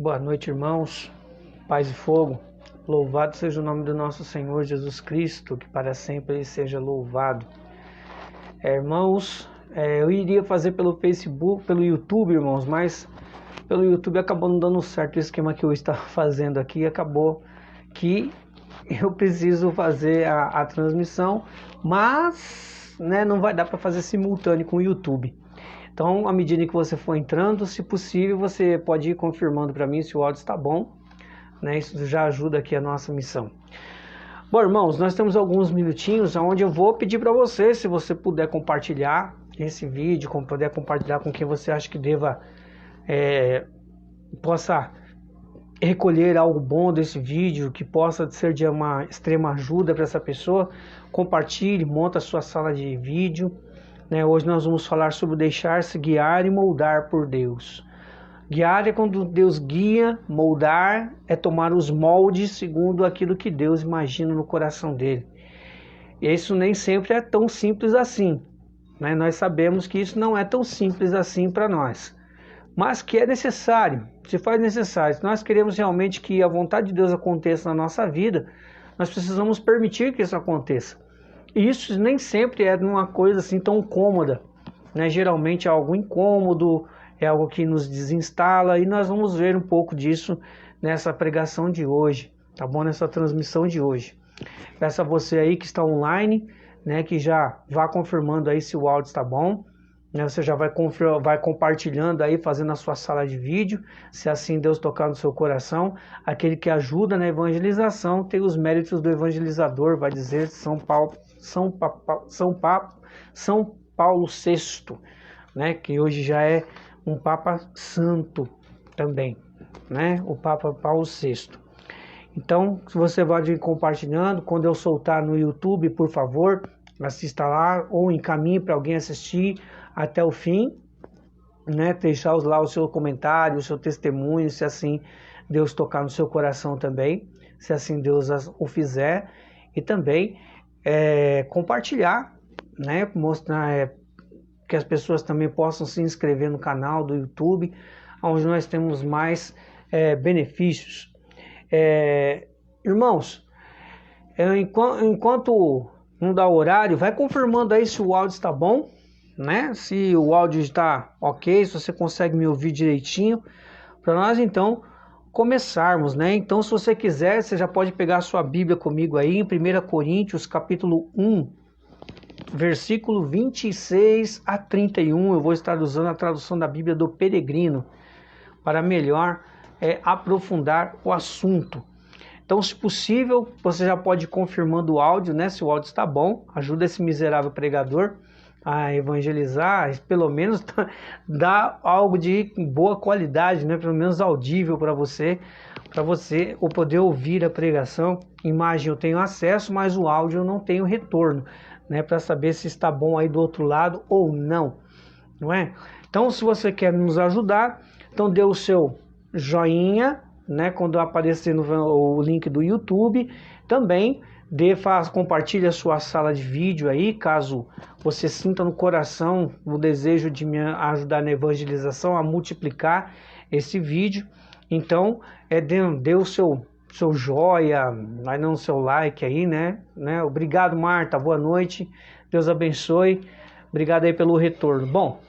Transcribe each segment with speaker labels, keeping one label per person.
Speaker 1: Boa noite, irmãos, paz e fogo. Louvado seja o nome do nosso Senhor Jesus Cristo, que para sempre ele seja louvado. Irmãos, eu iria fazer pelo Facebook, pelo YouTube, irmãos, mas pelo YouTube acabou não dando certo o esquema que eu estava fazendo aqui. Acabou que eu preciso fazer a transmissão, mas não vai dar para fazer simultâneo com o YouTube. Então, à medida que você for entrando, se possível, você pode ir confirmando para mim se o áudio está bom, Isso já ajuda aqui a nossa missão. Bom, irmãos, nós temos alguns minutinhos onde eu vou pedir para você, se você puder compartilhar esse vídeo, puder compartilhar com quem você acha que possa recolher algo bom desse vídeo, que possa ser de uma extrema ajuda para essa pessoa. Compartilhe, monta a sua sala de vídeo. Hoje nós vamos falar sobre deixar-se guiar e moldar por Deus. Guiar é quando Deus guia, moldar é tomar os moldes segundo aquilo que Deus imagina no coração dele. E isso nem sempre é tão simples assim. Nós sabemos que isso não é tão simples assim para nós. Mas que é necessário, se faz necessário. Se nós queremos realmente que a vontade de Deus aconteça na nossa vida, nós precisamos permitir que isso aconteça. E isso nem sempre é uma coisa assim tão cômoda, Geralmente é algo incômodo, é algo que nos desinstala, e nós vamos ver um pouco disso nessa pregação de hoje, tá bom? Nessa transmissão de hoje. Peço a você aí que está online, que já vá confirmando aí se o áudio está bom, Você já vai compartilhando aí, fazendo a sua sala de vídeo, se assim Deus tocar no seu coração. Aquele que ajuda na evangelização tem os méritos do evangelizador, vai dizer São Paulo VI, que hoje já é um Papa Santo também, o Papa Paulo VI. Então, se você pode ir compartilhando, quando eu soltar no YouTube, por favor, assista lá ou encaminhe para alguém assistir até o fim, deixar lá o seu comentário, o seu testemunho, se assim Deus tocar no seu coração também, se assim Deus o fizer, e também compartilhar, mostrar que as pessoas também possam se inscrever no canal do YouTube, onde nós temos mais benefícios. Irmãos, enquanto não dá horário, vai confirmando aí se o áudio está bom, se o áudio está ok, se você consegue me ouvir direitinho, para nós então começarmos, Então, se você quiser, você já pode pegar a sua Bíblia comigo aí em 1 Coríntios, capítulo 1, versículo 26 a 31, eu vou estar usando a tradução da Bíblia do Peregrino, para melhor aprofundar o assunto. Então, se possível, você já pode ir confirmando o áudio, se o áudio está bom, ajuda esse miserável pregador a evangelizar, pelo menos dá algo de boa qualidade, pelo menos audível para você ou poder ouvir a pregação. Imagem eu tenho acesso, mas o áudio eu não tenho retorno, para saber se está bom aí do outro lado ou não, Então, se você quer nos ajudar, então dê o seu joinha, quando aparecer o link do YouTube, também compartilhe a sua sala de vídeo aí, caso você sinta no coração o desejo de me ajudar na evangelização, a multiplicar esse vídeo. Então, dê o seu joia, vai dando o seu like aí, Obrigado, Marta, boa noite, Deus abençoe, obrigado aí pelo retorno. Bom,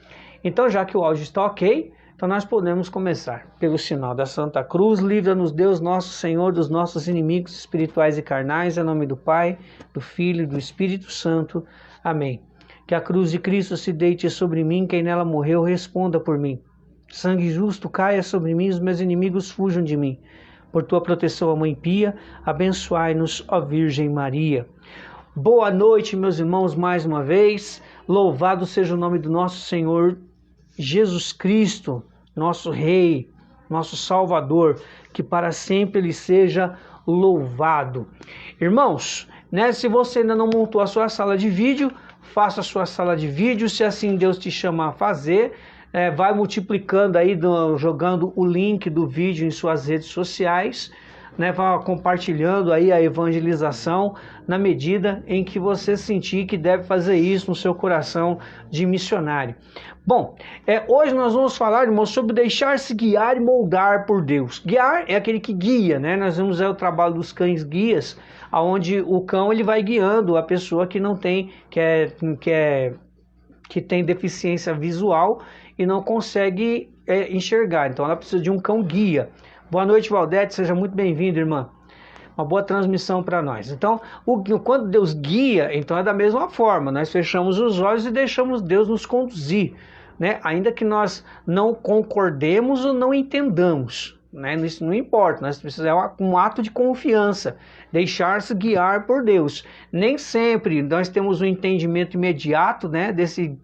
Speaker 1: então já que o áudio está ok, então nós podemos começar. Pelo sinal da Santa Cruz, livra-nos Deus nosso Senhor dos nossos inimigos espirituais e carnais, em nome do Pai, do Filho e do Espírito Santo. Amém. Que a cruz de Cristo se deite sobre mim, quem nela morreu responda por mim. Sangue justo caia sobre mim, os meus inimigos fujam de mim. Por tua proteção, a Mãe Pia, abençoai-nos, ó Virgem Maria. Boa noite, meus irmãos, mais uma vez. Louvado seja o nome do nosso Senhor Jesus Cristo, nosso Rei, nosso Salvador, que para sempre Ele seja louvado. Irmãos, se você ainda não montou a sua sala de vídeo, faça a sua sala de vídeo, se assim Deus te chama a fazer, vai multiplicando aí, jogando o link do vídeo em suas redes sociais, né, vá compartilhando aí a evangelização na medida em que você sentir que deve fazer isso no seu coração de missionário. Bom, hoje nós vamos falar, irmãos, sobre deixar-se guiar e moldar por Deus. Guiar é aquele que guia, né? Nós vamos ver o trabalho dos cães guias, onde o cão ele vai guiando a pessoa que não tem, que tem deficiência visual e não consegue enxergar. Então ela precisa de um cão guia. Boa noite, Valdete, seja muito bem-vindo, irmã. Uma boa transmissão para nós. Então, quando Deus guia, então é da mesma forma. Nós fechamos os olhos e deixamos Deus nos conduzir, né? Ainda que nós não concordemos ou não entendamos, né? Isso não importa. Nós precisamos um ato de confiança, deixar-se guiar por Deus. Nem sempre nós temos um entendimento imediato, né? Desse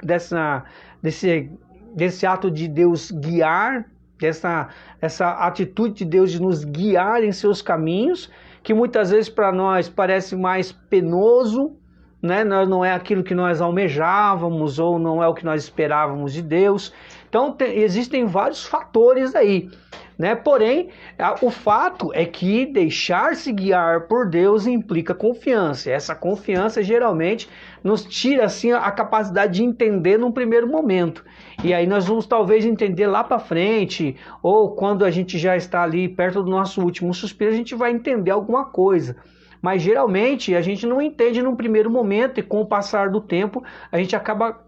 Speaker 1: ato de Deus guiar, essa atitude de Deus de nos guiar em seus caminhos, que muitas vezes para nós parece mais penoso, né? Não é aquilo que nós almejávamos ou não é o que nós esperávamos de Deus. Então existem vários fatores aí, né? Porém, o fato é que deixar-se guiar por Deus implica confiança. Essa confiança geralmente nos tira assim a capacidade de entender num primeiro momento. E aí nós vamos talvez entender lá para frente, ou quando a gente já está ali perto do nosso último suspiro, a gente vai entender alguma coisa. Mas geralmente a gente não entende num primeiro momento, e com o passar do tempo a gente acaba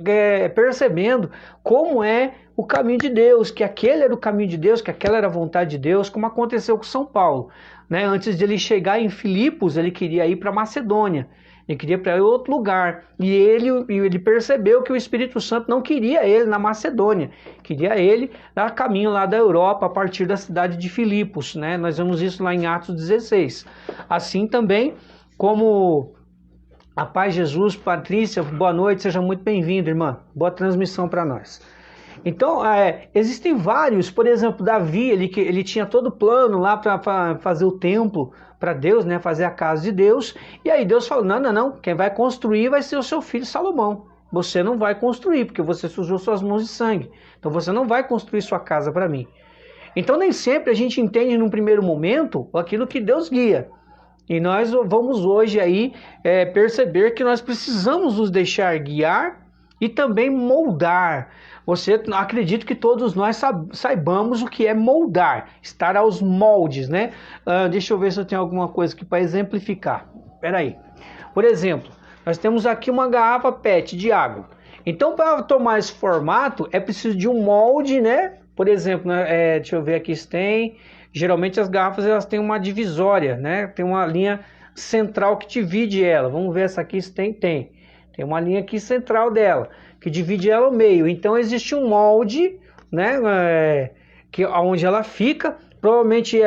Speaker 1: percebendo como é o caminho de Deus, que aquele era o caminho de Deus, que aquela era a vontade de Deus, como aconteceu com São Paulo, né? Antes de ele chegar em Filipos, ele queria ir para Macedônia, ele queria ir para outro lugar, e ele percebeu que o Espírito Santo não queria ele na Macedônia, queria ele a caminho lá da Europa, a partir da cidade de Filipos, né? Nós vemos isso lá em Atos 16. Assim também como a paz de Jesus. Patrícia, boa noite, seja muito bem-vinda, irmã, boa transmissão para nós. Então, existem vários, por exemplo, Davi, ele tinha todo o plano lá para fazer o templo para Deus, né, fazer a casa de Deus, e aí Deus falou, não, quem vai construir vai ser o seu filho Salomão, você não vai construir, porque você sujou suas mãos de sangue, então você não vai construir sua casa para mim. Então nem sempre a gente entende num primeiro momento aquilo que Deus guia, e nós vamos hoje aí perceber que nós precisamos nos deixar guiar e também moldar. Acredito que todos nós saibamos o que é moldar, estar aos moldes, né? Deixa eu ver se eu tenho alguma coisa aqui para exemplificar. Espera aí. Por exemplo, nós temos aqui uma garrafa PET de água. Então, para tomar esse formato, é preciso de um molde, né? Por exemplo, né? Deixa eu ver aqui se tem. Geralmente as garrafas elas têm uma divisória, né? Tem uma linha central que divide ela. Vamos ver essa aqui se tem. Tem uma linha aqui central dela, que divide ela ao meio. Então existe um molde, né, onde ela fica. Provavelmente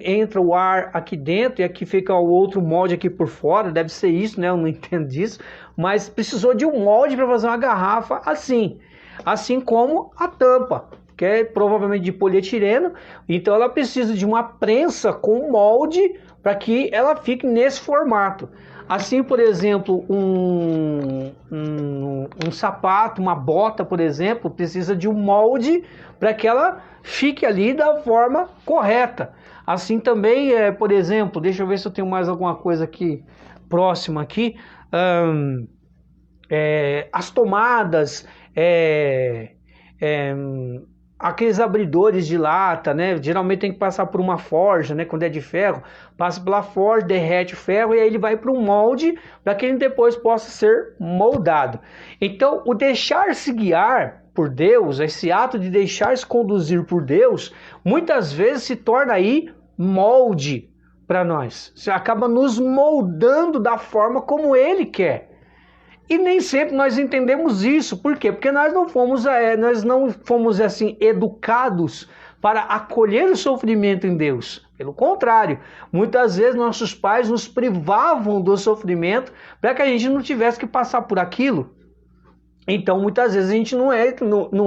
Speaker 1: entra o ar aqui dentro e aqui fica o outro molde aqui por fora. Deve ser isso, né? Eu não entendo disso. Mas precisou de um molde para fazer uma garrafa assim. Assim como a tampa, que é provavelmente de polietileno. Então ela precisa de uma prensa com molde para que ela fique nesse formato. Assim, por exemplo, um sapato, uma bota, por exemplo, precisa de um molde para que ela fique ali da forma correta. Assim também, por exemplo, deixa eu ver se eu tenho mais alguma coisa aqui próxima aqui. As tomadas, aqueles abridores de lata, né? Geralmente tem que passar por uma forja, né? Quando é de ferro, passa pela forja, derrete o ferro e aí ele vai para um molde para que ele depois possa ser moldado. Então, o deixar-se guiar por Deus, esse ato de deixar-se conduzir por Deus, muitas vezes se torna aí molde para nós. Você acaba nos moldando da forma como Ele quer. E nem sempre nós entendemos isso. Por quê? Porque nós não fomos assim educados para acolher o sofrimento em Deus. Pelo contrário, muitas vezes nossos pais nos privavam do sofrimento para que a gente não tivesse que passar por aquilo. Então, muitas vezes a gente não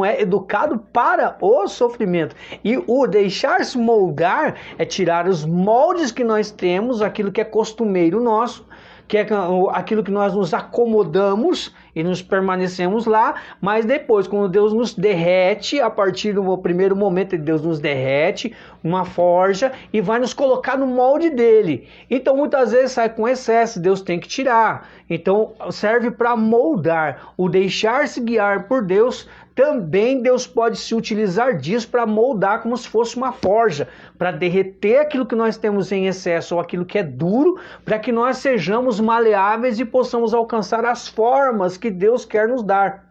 Speaker 1: é educado para o sofrimento. E o deixar-se moldar é tirar os moldes que nós temos, aquilo que é costumeiro nosso, que é aquilo que nós nos acomodamos e nos permanecemos lá, mas depois, quando Deus nos derrete, a partir do primeiro momento Deus nos derrete, uma forja, e vai nos colocar no molde dele. Então muitas vezes sai com excesso, Deus tem que tirar. Então serve para moldar. O deixar-se guiar por Deus, também Deus pode se utilizar disso para moldar como se fosse uma forja, para derreter aquilo que nós temos em excesso ou aquilo que é duro, para que nós sejamos maleáveis e possamos alcançar as formas que Deus quer nos dar.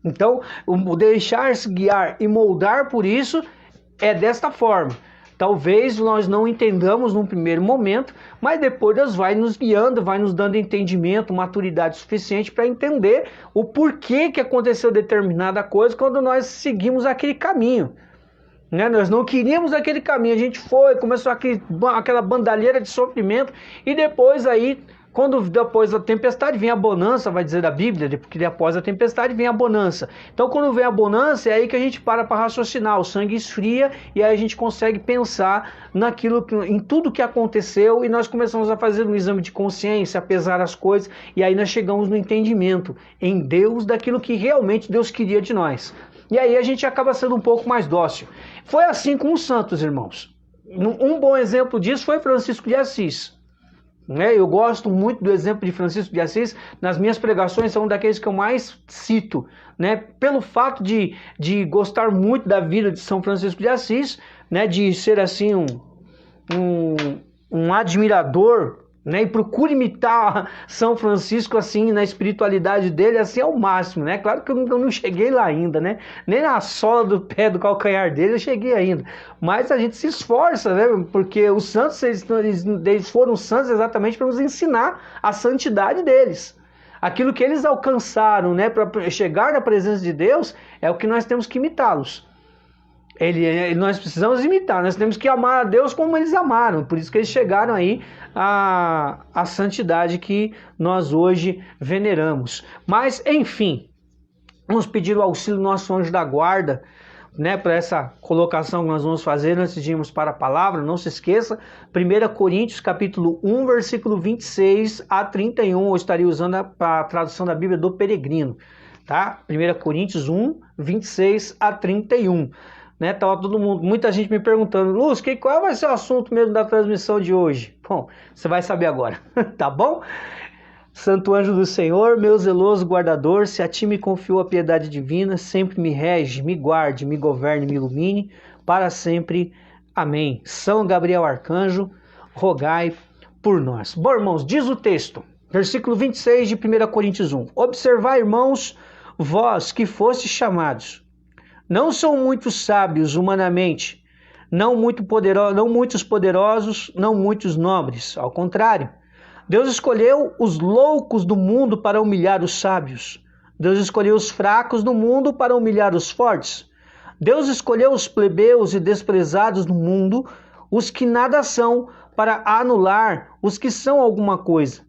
Speaker 1: Então, o deixar-se guiar e moldar por isso é desta forma. Talvez nós não entendamos num primeiro momento, mas depois Deus vai nos guiando, vai nos dando entendimento, maturidade suficiente para entender o porquê que aconteceu determinada coisa quando nós seguimos aquele caminho. Né? Nós não queríamos aquele caminho, a gente foi, começou aquela bandalheira de sofrimento e depois aí, quando depois da tempestade vem a bonança, vai dizer a Bíblia, porque após a tempestade vem a bonança. Então quando vem a bonança é aí que a gente para raciocinar, o sangue esfria e aí a gente consegue pensar naquilo, em tudo que aconteceu e nós começamos a fazer um exame de consciência, a pesar as coisas e aí nós chegamos no entendimento em Deus daquilo que realmente Deus queria de nós. E aí a gente acaba sendo um pouco mais dócil. Foi assim com os santos, irmãos. Um bom exemplo disso foi Francisco de Assis. Eu gosto muito do exemplo de Francisco de Assis, nas minhas pregações são daqueles que eu mais cito, né? Pelo fato de gostar muito da vida de São Francisco de Assis, né? De ser assim um admirador, né? E procuro imitar São Francisco assim na espiritualidade dele assim ao máximo, né? Claro que eu não cheguei lá ainda, né? Nem na sola do pé do calcanhar dele eu cheguei ainda, mas a gente se esforça, né? Porque os santos eles foram santos exatamente para nos ensinar a santidade deles. Aquilo que eles alcançaram, né? Para chegar na presença de Deus é o que nós temos que imitá-los. Nós precisamos imitar, nós temos que amar a Deus como eles amaram, por isso que eles chegaram aí à santidade que nós hoje veneramos. Mas, enfim, vamos pedir o auxílio do nosso anjo da guarda, né, para essa colocação que nós vamos fazer antes de irmos para a palavra. Não se esqueça, 1 Coríntios capítulo 1, versículo 26 a 31, eu estaria usando a tradução da Bíblia do Peregrino, tá? 1 Coríntios 1, 26 a 31. Né, tava todo mundo, muita gente me perguntando, Luz, qual vai ser o assunto mesmo da transmissão de hoje? Bom, você vai saber agora, tá bom? Santo anjo do Senhor, meu zeloso guardador, se a ti me confiou a piedade divina, sempre me rege, me guarde, me governe, me ilumine, para sempre. Amém. São Gabriel Arcanjo, rogai por nós. Bom, irmãos, diz o texto, versículo 26 de 1 Coríntios 1. Observai, irmãos, vós que fostes chamados, não são muitos sábios humanamente, não muitos poderosos, não muitos nobres. Ao contrário, Deus escolheu os loucos do mundo para humilhar os sábios. Deus escolheu os fracos do mundo para humilhar os fortes. Deus escolheu os plebeus e desprezados do mundo, os que nada são, para anular os que são alguma coisa.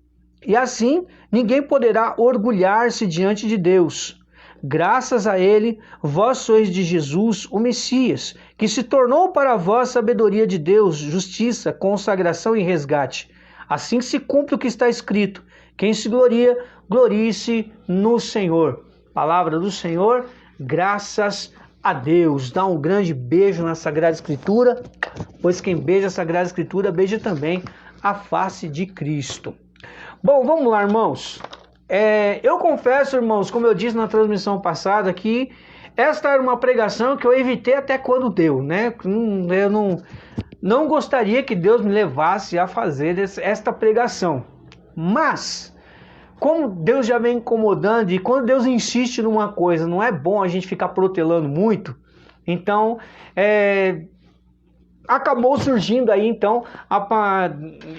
Speaker 1: E assim, ninguém poderá orgulhar-se diante de Deus. Graças a ele, vós sois de Jesus, o Messias, que se tornou para vós sabedoria de Deus, justiça, consagração e resgate. Assim se cumpre o que está escrito: quem se gloria, glorie-se no Senhor. Palavra do Senhor, graças a Deus. Dá um grande beijo na Sagrada Escritura, pois quem beija a Sagrada Escritura, beija também a face de Cristo. Bom, vamos lá, irmãos. Eu confesso, irmãos, como eu disse na transmissão passada, que esta era uma pregação que eu evitei até quando deu, né? Eu não gostaria que Deus me levasse a fazer esta pregação. Mas, como Deus já vem incomodando e quando Deus insiste numa coisa, não é bom a gente ficar protelando muito. Então, acabou surgindo aí, então,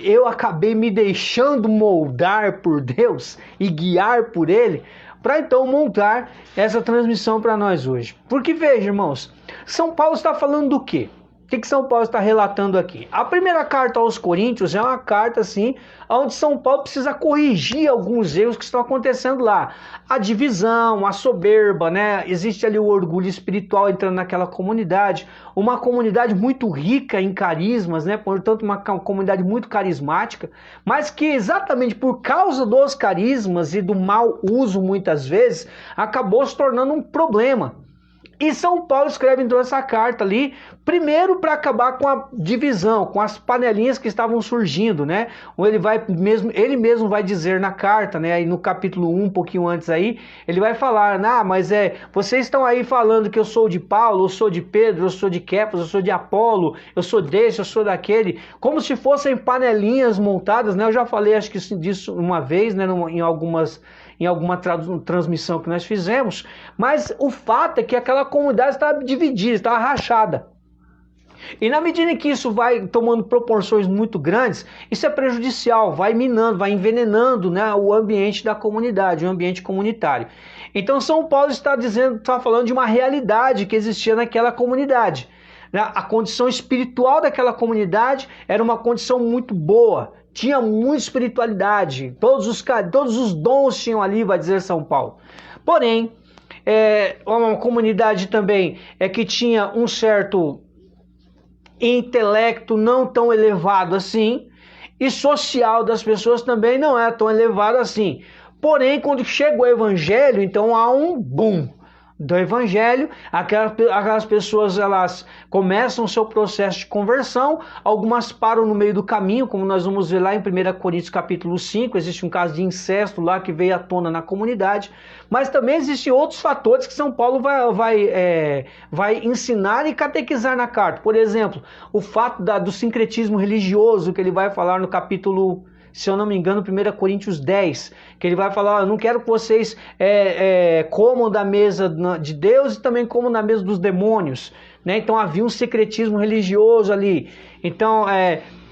Speaker 1: eu acabei me deixando moldar por Deus e guiar por Ele, para então montar essa transmissão para nós hoje. Porque veja, irmãos, São Paulo está falando do quê? que São Paulo está relatando aqui? A primeira carta aos Coríntios é uma carta assim, onde São Paulo precisa corrigir alguns erros que estão acontecendo lá. A divisão, a soberba, né? Existe ali o orgulho espiritual entrando naquela comunidade, uma comunidade muito rica em carismas, né? Portanto, uma comunidade muito carismática, mas que exatamente por causa dos carismas e do mau uso muitas vezes, acabou se tornando um problema. E São Paulo escreve então essa carta ali, primeiro para acabar com a divisão, com as panelinhas que estavam surgindo, né? Ele mesmo vai dizer na carta, né? Aí no capítulo 1, um pouquinho antes aí, ele vai falar, mas vocês estão aí falando que eu sou de Paulo, eu sou de Pedro, eu sou de Kefas, eu sou de Apolo, eu sou desse, eu sou daquele, como se fossem panelinhas montadas, né? Eu já falei, acho que disso uma vez, né? Em alguma transmissão que nós fizemos, mas o fato é que aquela comunidade estava dividida, estava rachada. E na medida em que isso vai tomando proporções muito grandes, isso é prejudicial, vai minando, vai envenenando, né, o ambiente da comunidade, o ambiente comunitário. Então São Paulo está falando de uma realidade que existia naquela comunidade. A condição espiritual daquela comunidade era uma condição muito boa, tinha muita espiritualidade, todos os dons tinham ali, vai dizer São Paulo. Porém, uma comunidade também que tinha um certo intelecto não tão elevado assim, e social das pessoas também não é tão elevado assim. Porém, quando chega o evangelho, então há um boom do evangelho, aquelas pessoas elas começam o seu processo de conversão, algumas param no meio do caminho, como nós vamos ver lá em 1 Coríntios capítulo 5, existe um caso de incesto lá que veio à tona na comunidade, mas também existem outros fatores que São Paulo vai ensinar e catequizar na carta. Por exemplo, o fato do sincretismo religioso, que ele vai falar no capítulo, se eu não me engano, 1 Coríntios 10, que ele vai falar, eu não quero que vocês comam da mesa de Deus e também comam da mesa dos demônios, né? Então havia um secretismo religioso ali. Então,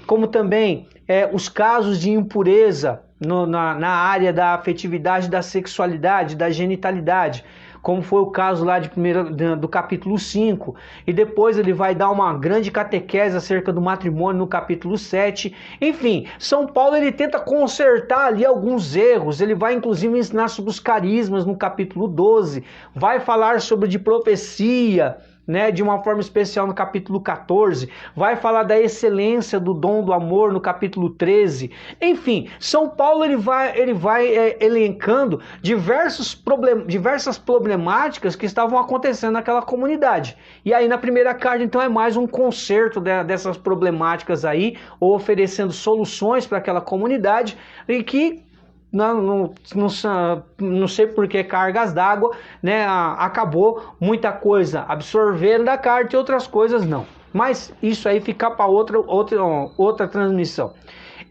Speaker 1: como também os casos de impureza na área da afetividade, da sexualidade, da genitalidade, como foi o caso lá do capítulo 5, e depois ele vai dar uma grande catequese acerca do matrimônio no capítulo 7. Enfim, São Paulo ele tenta consertar ali alguns erros, ele vai inclusive ensinar sobre os carismas no capítulo 12, vai falar sobre de profecia, né, de uma forma especial no capítulo 14, vai falar da excelência do dom do amor no capítulo 13. Enfim, São Paulo ele vai elencando diversas problemáticas que estavam acontecendo naquela comunidade. E aí na primeira carta então é mais um conserto dessas problemáticas aí, ou oferecendo soluções para aquela comunidade, e que não sei por que cargas d'água, né? Acabou muita coisa absorvendo da carta e outras coisas não. Mas isso aí fica para outra transmissão.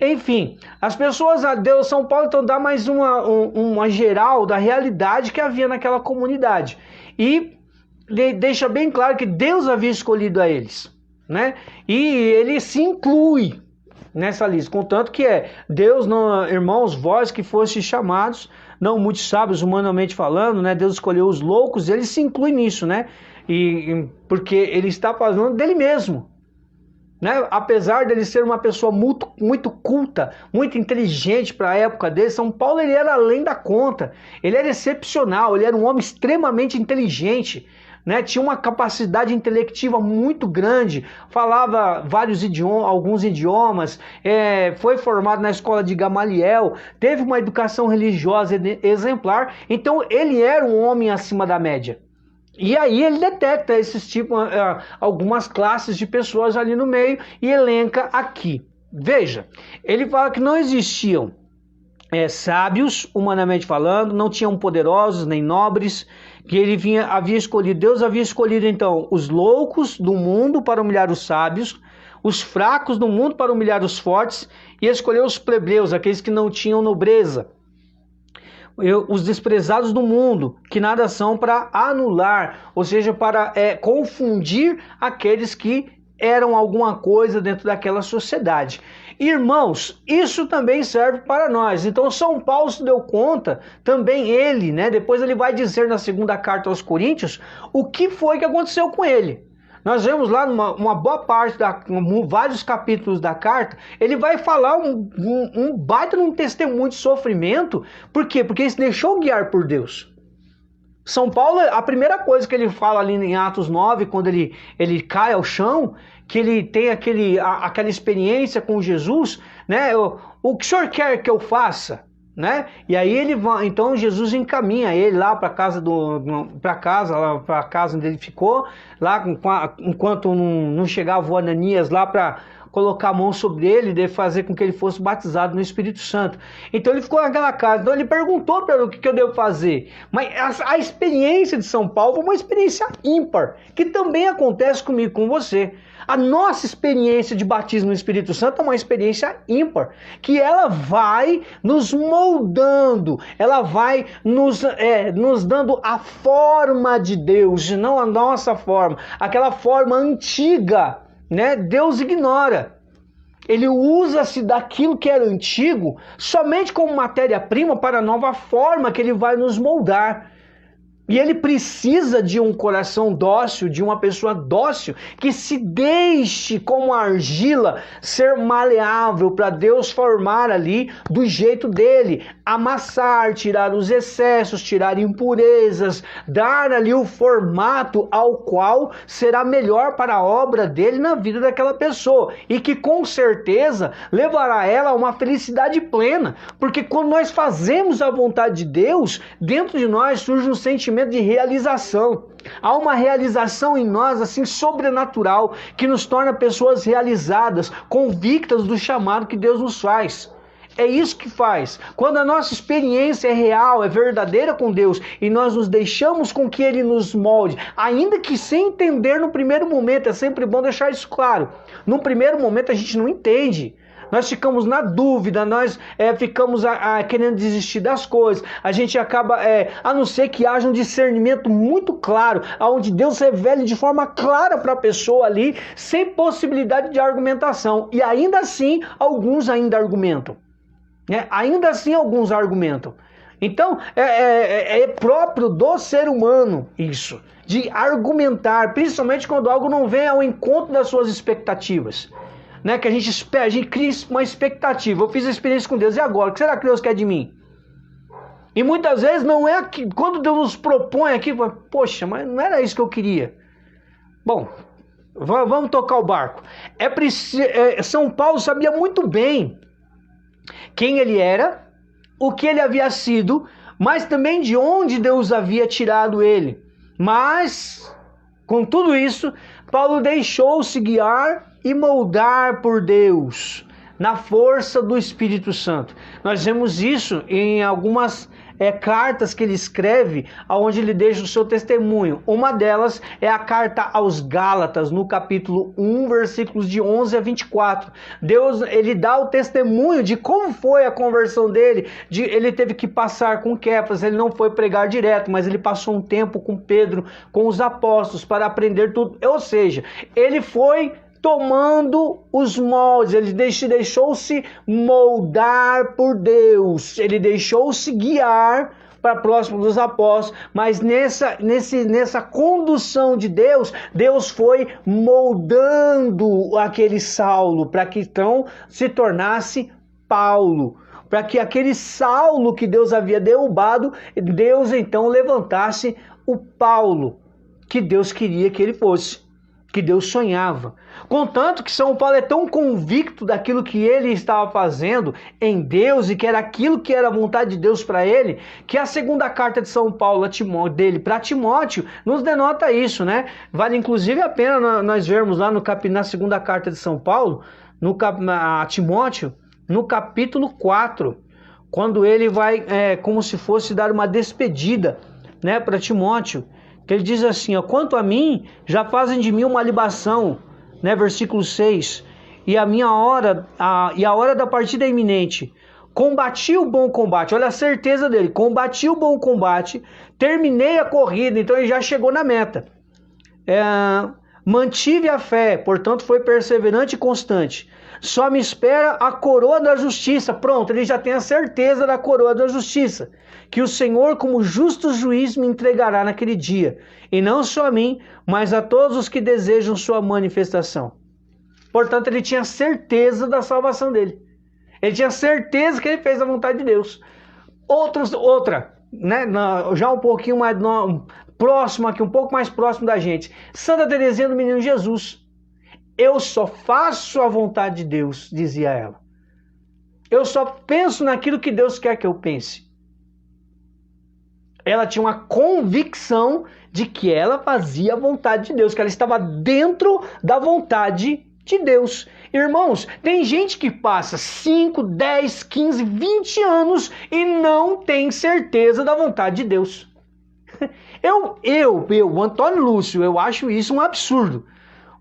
Speaker 1: Enfim, as pessoas, São Paulo então dá mais uma geral da realidade que havia naquela comunidade. E deixa bem claro que Deus havia escolhido a eles, né? E ele se inclui nessa lista, contanto que Deus, não, irmãos, vós que fostes chamados, não muitos sábios humanamente falando, né? Deus escolheu os loucos, ele se inclui nisso, né? Porque ele está falando dele mesmo, né? Apesar dele ser uma pessoa muito, muito culta, muito inteligente para a época dele, São Paulo ele era além da conta, ele era excepcional, ele era um homem extremamente inteligente, né? Tinha uma capacidade intelectiva muito grande, falava alguns idiomas, foi formado na escola de Gamaliel, teve uma educação religiosa exemplar, então ele era um homem acima da média. E aí ele detecta algumas classes de pessoas ali no meio e elenca aqui. Veja, ele fala que não existiam sábios, humanamente falando, não tinham poderosos nem nobres, que Deus havia escolhido então os loucos do mundo para humilhar os sábios, os fracos do mundo para humilhar os fortes, e escolheu os plebeus, aqueles que não tinham nobreza, os desprezados do mundo, que nada são, para anular, ou seja, para confundir aqueles que eram alguma coisa dentro daquela sociedade. Irmãos, isso também serve para nós. Então São Paulo se deu conta, também ele, né? Depois ele vai dizer na segunda carta aos Coríntios o que foi que aconteceu com ele. Nós vemos lá uma boa parte, vários capítulos da carta, ele vai falar um baita de um testemunho de sofrimento. Por quê? Porque ele se deixou guiar por Deus. São Paulo, a primeira coisa que ele fala ali em Atos 9, quando ele cai ao chão, que ele tem aquela experiência com Jesus, né? O que o senhor quer que eu faça? Né? E aí então Jesus encaminha ele lá para casa onde ele ficou, lá enquanto não chegava o Ananias lá para colocar a mão sobre ele e fazer com que ele fosse batizado no Espírito Santo. Então ele ficou naquela casa, então ele perguntou para ele o que eu devo fazer. Mas a experiência de São Paulo foi uma experiência ímpar, que também acontece comigo, com você. A nossa experiência de batismo no Espírito Santo é uma experiência ímpar, que ela vai nos moldando, ela vai nos dando a forma de Deus, não a nossa forma, aquela forma antiga, né? Deus ignora. Ele usa-se daquilo que era antigo somente como matéria-prima para a nova forma que ele vai nos moldar. E ele precisa de um coração dócil, de uma pessoa dócil, que se deixe como argila ser maleável para Deus formar ali do jeito dele, amassar, tirar os excessos, tirar impurezas, dar ali o formato ao qual será melhor para a obra dele na vida daquela pessoa, e que com certeza levará ela a uma felicidade plena, porque quando nós fazemos a vontade de Deus, dentro de nós surge um sentimento de realização. Há uma realização em nós assim sobrenatural que nos torna pessoas realizadas, convictas do chamado que Deus nos faz. É isso que faz. Quando a nossa experiência é real, é verdadeira com Deus e nós nos deixamos com que Ele nos molde, ainda que sem entender no primeiro momento, é sempre bom deixar isso claro. No primeiro momento a gente não entende. Nós ficamos na dúvida, nós ficamos querendo desistir das coisas, a gente acaba, a não ser que haja um discernimento muito claro, onde Deus revele de forma clara para a pessoa ali, sem possibilidade de argumentação. E ainda assim, alguns ainda argumentam. Né? Ainda assim, alguns argumentam. Então, é próprio do ser humano isso, de argumentar, principalmente quando algo não vem ao encontro das suas expectativas. Né, que a gente cria uma expectativa. Eu fiz a experiência com Deus, e agora? O que será que Deus quer de mim? E muitas vezes não é que quando Deus nos propõe aqui, poxa, mas não era isso que eu queria. Bom, vamos tocar o barco. São Paulo sabia muito bem quem ele era, o que ele havia sido, mas também de onde Deus havia tirado ele. Mas, com tudo isso, Paulo deixou-se guiar e moldar por Deus, na força do Espírito Santo. Nós vemos isso em algumas cartas que ele escreve, onde ele deixa o seu testemunho. Uma delas é a carta aos Gálatas, no capítulo 1, versículos de 11 a 24. Deus, ele dá o testemunho de como foi a conversão dele. Ele teve que passar com Kéfas, ele não foi pregar direto, mas ele passou um tempo com Pedro, com os apóstolos, para aprender tudo. Ou seja, ele foi tomando os moldes, ele deixou-se moldar por Deus, ele deixou-se guiar para próximo dos apóstolos, mas nessa condução de Deus, Deus foi moldando aquele Saulo para que então se tornasse Paulo, para que aquele Saulo que Deus havia derrubado, Deus então levantasse o Paulo que Deus queria que ele fosse, que Deus sonhava. Contanto que São Paulo é tão convicto daquilo que ele estava fazendo em Deus e que era aquilo que era a vontade de Deus para ele, que a segunda carta de São Paulo dele para Timóteo nos denota isso, né? Vale inclusive a pena nós vermos lá na segunda carta de São Paulo, a Timóteo, no capítulo 4, quando ele vai como se fosse dar uma despedida, né, para Timóteo. Ele diz assim, ó, quanto a mim, já fazem de mim uma libação, né, versículo 6, e a hora da partida é iminente. Combati o bom combate, olha a certeza dele, combati o bom combate, terminei a corrida, então ele já chegou na meta. Mantive a fé, portanto foi perseverante e constante. Só me espera a coroa da justiça. Pronto, ele já tem a certeza da coroa da justiça, que o Senhor, como justo juiz, me entregará naquele dia. E não só a mim, mas a todos os que desejam sua manifestação. Portanto, ele tinha certeza da salvação dele. Ele tinha certeza que ele fez a vontade de Deus. Outra, né, já um pouquinho mais próximo aqui, um pouco mais próximo da gente. Santa Teresinha do Menino Jesus. Eu só faço a vontade de Deus, dizia ela. Eu só penso naquilo que Deus quer que eu pense. Ela tinha uma convicção de que ela fazia a vontade de Deus, que ela estava dentro da vontade de Deus. Irmãos, tem gente que passa 5, 10, 15, 20 anos e não tem certeza da vontade de Deus. O Antônio Lúcio, eu acho isso um absurdo.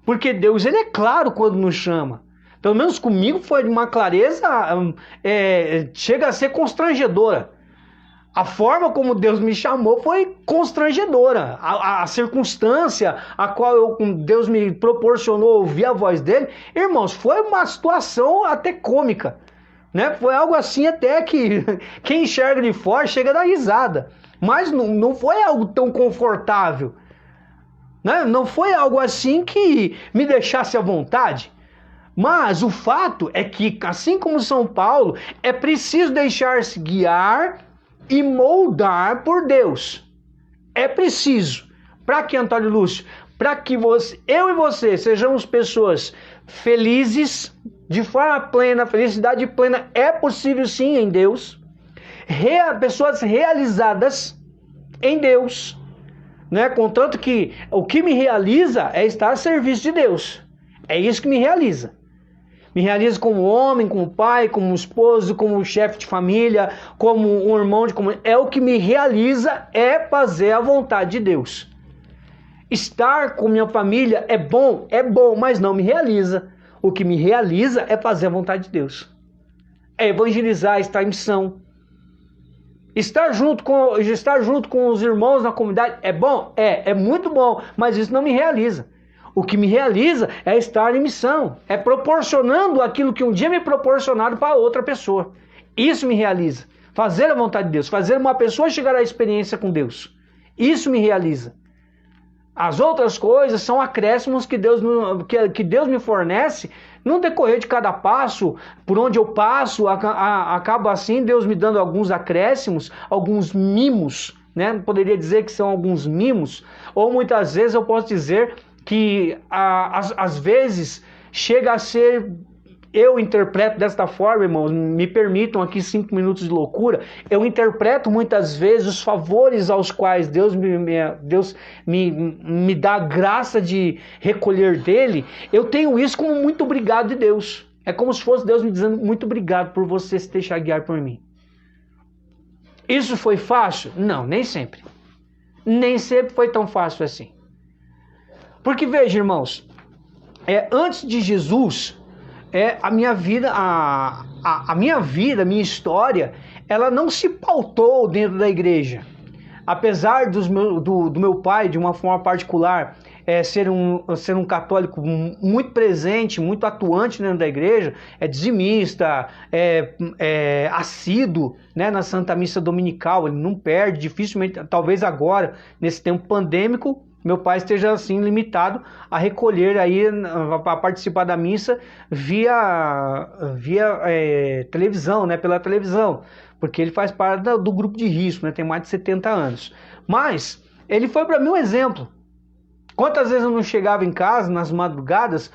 Speaker 1: Porque Deus, ele é claro quando nos chama. Pelo menos comigo foi de uma clareza, chega a ser constrangedora. A forma como Deus me chamou foi constrangedora. A circunstância a qual Deus me proporcionou ouvir a voz dele, irmãos, foi uma situação até cômica, né? Foi algo assim até que quem enxerga de fora chega a dar risada. Mas não foi algo tão confortável, né? Não foi algo assim que me deixasse à vontade. Mas o fato é que, assim como São Paulo, é preciso deixar-se guiar e moldar por Deus. É preciso. Para que, Antônio Lúcio? Para que eu e você sejamos pessoas felizes, de forma plena, felicidade plena é possível sim em Deus. Pessoas realizadas em Deus, né? Contanto que o que me realiza é estar a serviço de Deus. É isso que me realiza. Me realiza como homem, como pai, como esposo, como chefe de família, como um irmão de comunidade. É o que me realiza, é fazer a vontade de Deus. Estar com minha família é bom, mas não me realiza. O que me realiza é fazer a vontade de Deus. É evangelizar, estar em missão. Estar junto com os irmãos na comunidade é bom? É muito bom, mas isso não me realiza. O que me realiza é estar em missão, é proporcionando aquilo que um dia me proporcionaram para outra pessoa. Isso me realiza. Fazer a vontade de Deus, fazer uma pessoa chegar à experiência com Deus. Isso me realiza. As outras coisas são acréscimos que Deus me fornece no decorrer de cada passo, por onde eu passo, acaba assim Deus me dando alguns acréscimos, alguns mimos, né? Poderia dizer que são alguns mimos, ou muitas vezes eu posso dizer que às vezes chega a ser, eu interpreto desta forma, irmãos, me permitam aqui 5 minutos de loucura, eu interpreto muitas vezes os favores aos quais Deus me dá a graça de recolher dele, eu tenho isso como muito obrigado de Deus. É como se fosse Deus me dizendo muito obrigado por você se deixar guiar por mim. Isso foi fácil? Não, nem sempre. Nem sempre foi tão fácil assim. Porque veja, irmãos, antes de Jesus, a minha vida, a minha história, ela não se pautou dentro da igreja. Apesar do meu pai, de uma forma particular, ser um católico muito presente, muito atuante dentro da igreja, dizimista, assíduo, né, na Santa Missa Dominical, ele não perde, dificilmente, talvez agora, nesse tempo pandêmico, meu pai esteja assim limitado a recolher aí, a participar da missa via televisão, né, pela televisão, porque ele faz parte do grupo de risco, né, tem mais de 70 anos. Mas ele foi para mim um exemplo. Quantas vezes eu não chegava em casa nas madrugadas,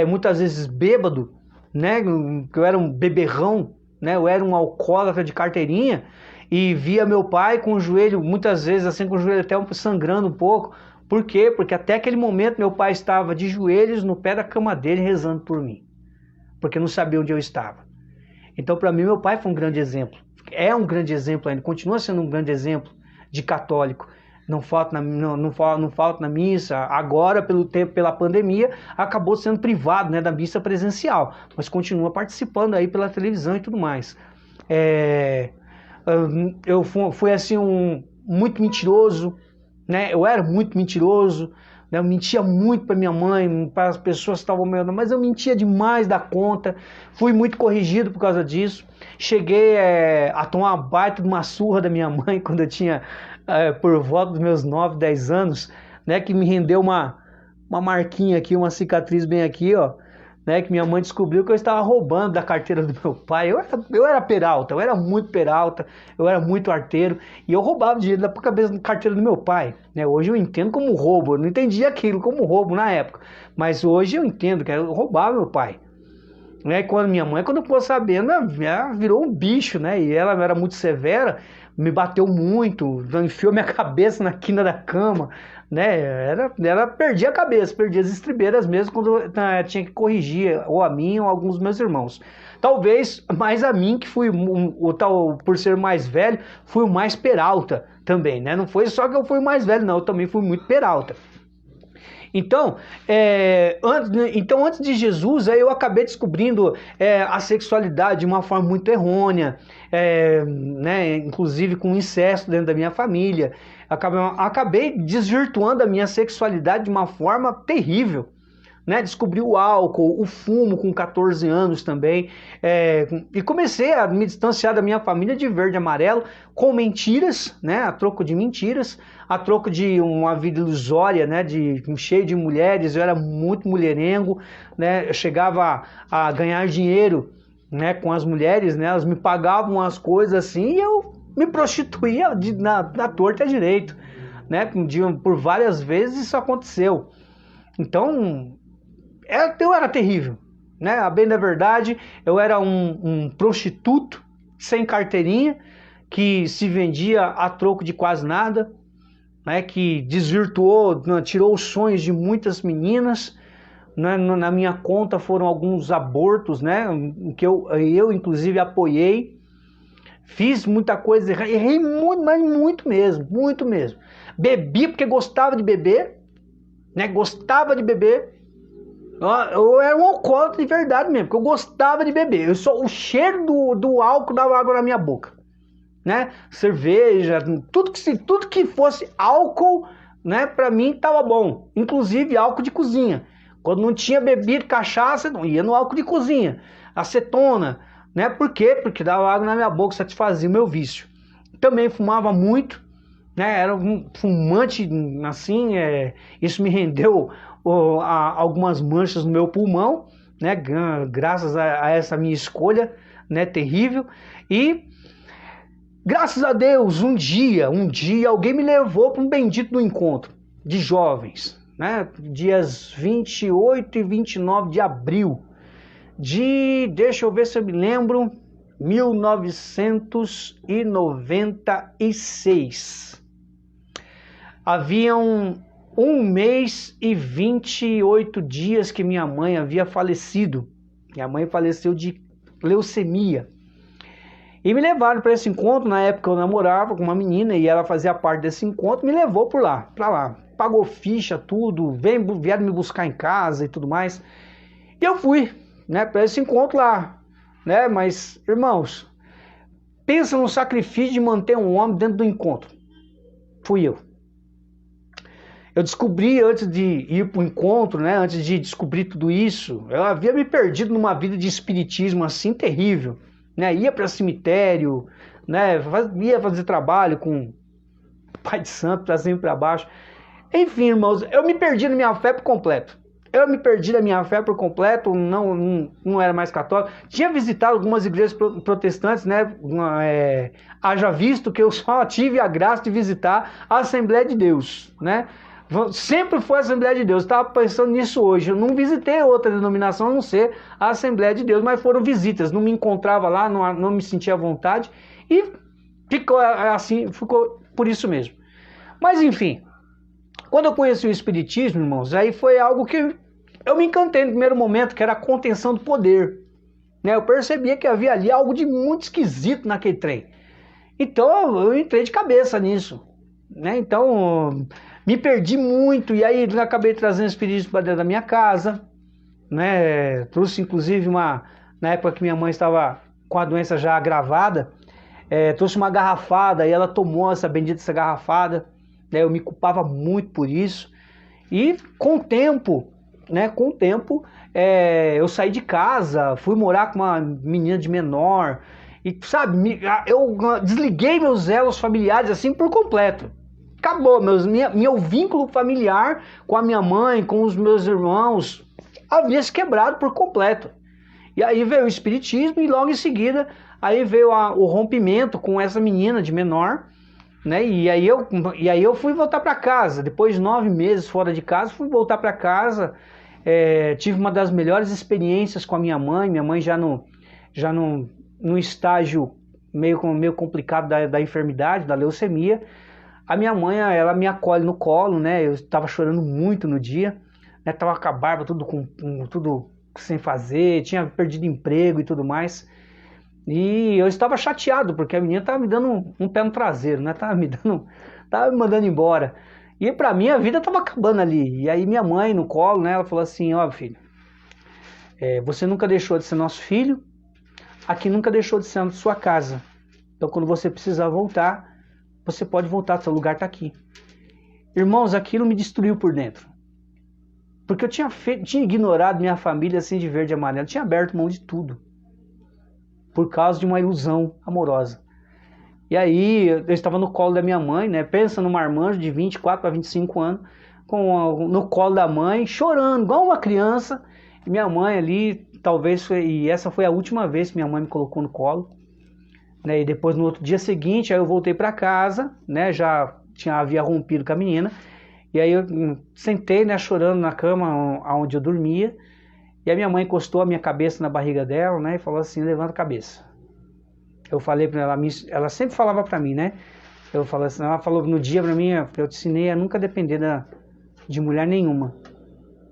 Speaker 1: muitas vezes bêbado, né, que eu era um beberrão, né, eu era um alcoólatra de carteirinha, e via meu pai com o joelho, muitas vezes assim, com o joelho até sangrando um pouco. Por quê? Porque até aquele momento meu pai estava de joelhos no pé da cama dele rezando por mim, porque não sabia onde eu estava. Então para mim meu pai foi um grande exemplo, é um grande exemplo ainda, continua sendo um grande exemplo de católico. Não falta na missa, agora pela pandemia acabou sendo privado, né, da missa presencial, mas continua participando aí pela televisão e tudo mais. Eu fui assim muito mentiroso, né? Eu era muito mentiroso, né? Eu mentia muito para minha mãe, para as pessoas que estavam me olhando, mas eu mentia demais da conta. Fui muito corrigido por causa disso. Cheguei a tomar uma baita de uma surra da minha mãe quando eu tinha por volta dos meus 9, 10 anos, né? Que me rendeu uma marquinha aqui, uma cicatriz bem aqui, ó. Né, que minha mãe descobriu que eu estava roubando da carteira do meu pai. Eu era peralta, eu era muito peralta, eu era muito arteiro, e eu roubava dinheiro da cabeça da carteira do meu pai. Né? Hoje eu entendo como roubo, eu não entendia aquilo como roubo na época, mas hoje eu entendo que eu roubava meu pai. Né? Quando minha mãe, quando ficou sabendo, ela virou um bicho, né? E ela era muito severa, me bateu muito, enfiou minha cabeça na quina da cama, né? Ela perdia a cabeça, perdia as estribeiras mesmo quando tinha que corrigir, ou a mim ou alguns dos meus irmãos. Talvez mais a mim, que fui, por ser mais velho, fui o mais peralta também, né? Não foi só que eu fui o mais velho, não, eu também fui muito peralta. Então, antes de Jesus, eu acabei descobrindo a sexualidade de uma forma muito errônea, né, inclusive com incesto dentro da minha família. Acabei desvirtuando a minha sexualidade de uma forma terrível. Né, descobri o álcool, o fumo com 14 anos também, e comecei a me distanciar da minha família de verde e amarelo com mentiras, né, a troco de mentiras, a troco de uma vida ilusória, né, cheio de mulheres. Eu era muito mulherengo, né, eu chegava a ganhar dinheiro, né, com as mulheres, né, elas me pagavam as coisas assim e eu me prostituía na torta e direito, né, por várias vezes isso aconteceu. Então, eu era terrível, né? A bem da verdade, eu era um prostituto sem carteirinha, que se vendia a troco de quase nada, né? Que desvirtuou, tirou os sonhos de muitas meninas, né? Na minha conta foram alguns abortos, né? Que eu inclusive apoiei. Fiz muita coisa, errei muito, mas muito mesmo. Bebi porque gostava de beber, né? Gostava de beber. Eu era um alcoólatra de verdade mesmo, porque eu gostava de beber. O cheiro do álcool dava água na minha boca, né? Cerveja, tudo que fosse álcool, né? Para mim tava bom, inclusive álcool de cozinha. Quando não tinha bebido cachaça, não ia no álcool de cozinha, acetona, né? Por quê? Porque dava água na minha boca, satisfazia o meu vício. Também fumava muito, né? Era um fumante assim, isso me rendeu algumas manchas no meu pulmão, né, graças a essa minha escolha, né, terrível. E graças a Deus, um dia alguém me levou para um bendito do encontro de jovens, né, dias 28 e 29 de abril deixa eu ver se eu me lembro, 1996. Haviam 1 mês e 28 dias que minha mãe havia falecido. Minha mãe faleceu de leucemia. E me levaram para esse encontro. Na época eu namorava com uma menina e ela fazia parte desse encontro. Me levou para lá. Pagou ficha, tudo. Vieram me buscar em casa e tudo mais. E eu fui, né, para esse encontro lá. Né? Mas, irmãos, pensa no sacrifício de manter um homem dentro do encontro. Fui eu. Eu descobri antes de ir para o encontro, né, antes de descobrir tudo isso, eu havia me perdido numa vida de espiritismo assim terrível, né? Ia para cemitério, né, ia fazer trabalho com Pai de Santo para cima e para baixo. Enfim, irmãos, eu me perdi na minha fé por completo. Não era mais católico. Tinha visitado algumas igrejas protestantes, né? Haja visto que eu só tive a graça de visitar a Assembleia de Deus, né? Sempre foi a Assembleia de Deus. Estava pensando nisso hoje. Eu não visitei outra denominação a não ser a Assembleia de Deus, mas foram visitas. Não me encontrava lá, não me sentia à vontade e ficou assim, ficou por isso mesmo. Mas enfim, quando eu conheci o Espiritismo, irmãos, aí foi algo que eu me encantei no primeiro momento, que era a contenção do poder. Né? Eu percebia que havia ali algo de muito esquisito naquele trem. Então eu entrei de cabeça nisso. Né? Então me perdi muito e aí acabei trazendo o Espiritismo para dentro da minha casa. Né? Trouxe inclusive na época que minha mãe estava com a doença já agravada, trouxe uma garrafada e ela tomou essa bendita garrafada. Eu me culpava muito por isso. E com o tempo, né, eu saí de casa, fui morar com uma menina de menor, e sabe, eu desliguei meus elos familiares assim por completo. Acabou, meu vínculo familiar com a minha mãe, com os meus irmãos, havia se quebrado por completo. E aí veio o espiritismo e logo em seguida aí veio o rompimento com essa menina de menor, né? E aí eu fui voltar para casa. Depois de 9 meses fora de casa, fui voltar para casa. Tive uma das melhores experiências com a minha mãe. Minha mãe já no estágio meio complicado da enfermidade, da leucemia. A minha mãe, ela me acolhe no colo, né? Eu estava chorando muito no dia, né? Tava com a barba tudo sem fazer, tinha perdido emprego e tudo mais. E eu estava chateado, porque a menina estava me dando um pé no traseiro, né? Tava me mandando embora. E para mim a vida estava acabando ali. E aí minha mãe no colo, né? Ela falou assim: ó, filho, você nunca deixou de ser nosso filho, aqui nunca deixou de ser a sua casa. Então quando você precisar voltar, você pode voltar, seu lugar está aqui. Irmãos, aquilo me destruiu por dentro. Porque eu tinha ignorado minha família assim de verde e amarelo, tinha aberto mão de tudo. Por causa de uma ilusão amorosa. E aí, eu estava no colo da minha mãe, né? Pensa num marmanjo de 24 a 25 anos, no colo da mãe, chorando, igual uma criança. E minha mãe ali, e essa foi a última vez que minha mãe me colocou no colo. Né? E depois, no outro dia seguinte, aí eu voltei para casa, né? Havia rompido com a menina. E aí eu sentei, né, chorando na cama onde eu dormia. E a minha mãe encostou a minha cabeça na barriga dela, né, e falou assim: levanta a cabeça. Eu falei para ela, ela sempre falava para mim, né? Eu falei assim, ela falou no dia para mim, eu te ensinei a nunca depender de mulher nenhuma.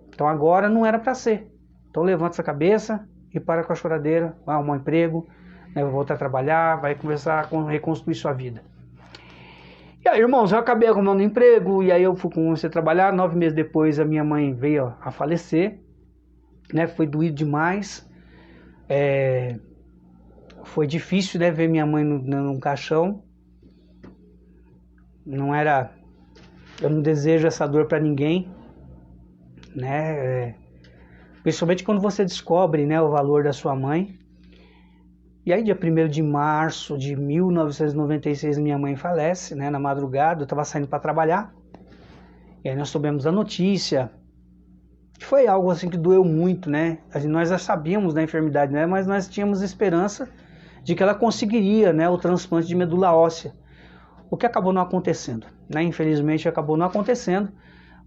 Speaker 1: Então agora não era para ser. Então levanta essa cabeça e para com a choradeira, vai arrumar um emprego, né, vai voltar a trabalhar, vai começar a reconstruir sua vida. E aí, irmãos, eu acabei arrumando um emprego, e aí eu comecei a trabalhar. 9 meses depois a minha mãe veio a falecer, né? Foi doído demais. Foi difícil, né, ver minha mãe num caixão. Eu não desejo essa dor para ninguém, né? Principalmente quando você descobre, né, o valor da sua mãe. E aí, dia 1º de março de 1996, minha mãe falece, né, na madrugada. Eu estava saindo para trabalhar. E aí nós soubemos a notícia. Foi algo assim que doeu muito, né? Nós já sabíamos da enfermidade, né? Mas nós tínhamos esperança de que ela conseguiria, né, o transplante de medula óssea. O que acabou não acontecendo, né? Infelizmente acabou não acontecendo.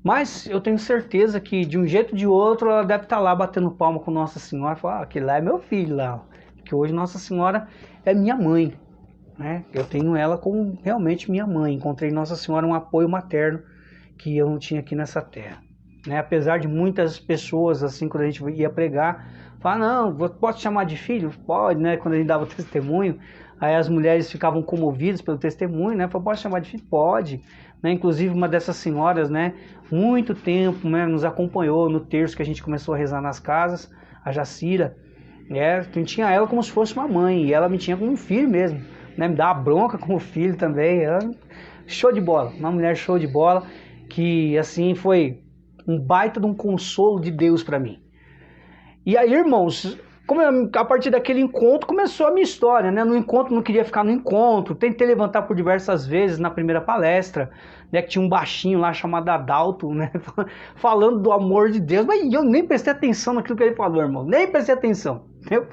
Speaker 1: Mas eu tenho certeza que de um jeito ou de outro ela deve estar lá batendo palma com Nossa Senhora. Falar, aquele lá é meu filho lá. Que hoje Nossa Senhora é minha mãe, né? Eu tenho ela como realmente minha mãe. Encontrei em Nossa Senhora um apoio materno que eu não tinha aqui nessa terra, né? Apesar de muitas pessoas, assim, quando a gente ia pregar, falar, não, posso chamar de filho? Pode, né? Quando a gente dava testemunho, aí as mulheres ficavam comovidas pelo testemunho, né? Falei, posso chamar de filho? Pode, né? Inclusive uma dessas senhoras, né, muito tempo, né, nos acompanhou no terço que a gente começou a rezar nas casas, a Jacira. Eu tinha ela como se fosse uma mãe, e ela me tinha como um filho mesmo, né? Me dava bronca como filho também. Ela, show de bola, uma mulher show de bola, que assim foi um baita de um consolo de Deus para mim. E aí, irmãos, a partir daquele encontro começou a minha história, né? No encontro, não queria ficar no encontro, tentei levantar por diversas vezes na primeira palestra, né? Que tinha um baixinho lá chamado Adalto, né? Falando do amor de Deus, mas eu nem prestei atenção naquilo que ele falou, irmão, nem prestei atenção. Eu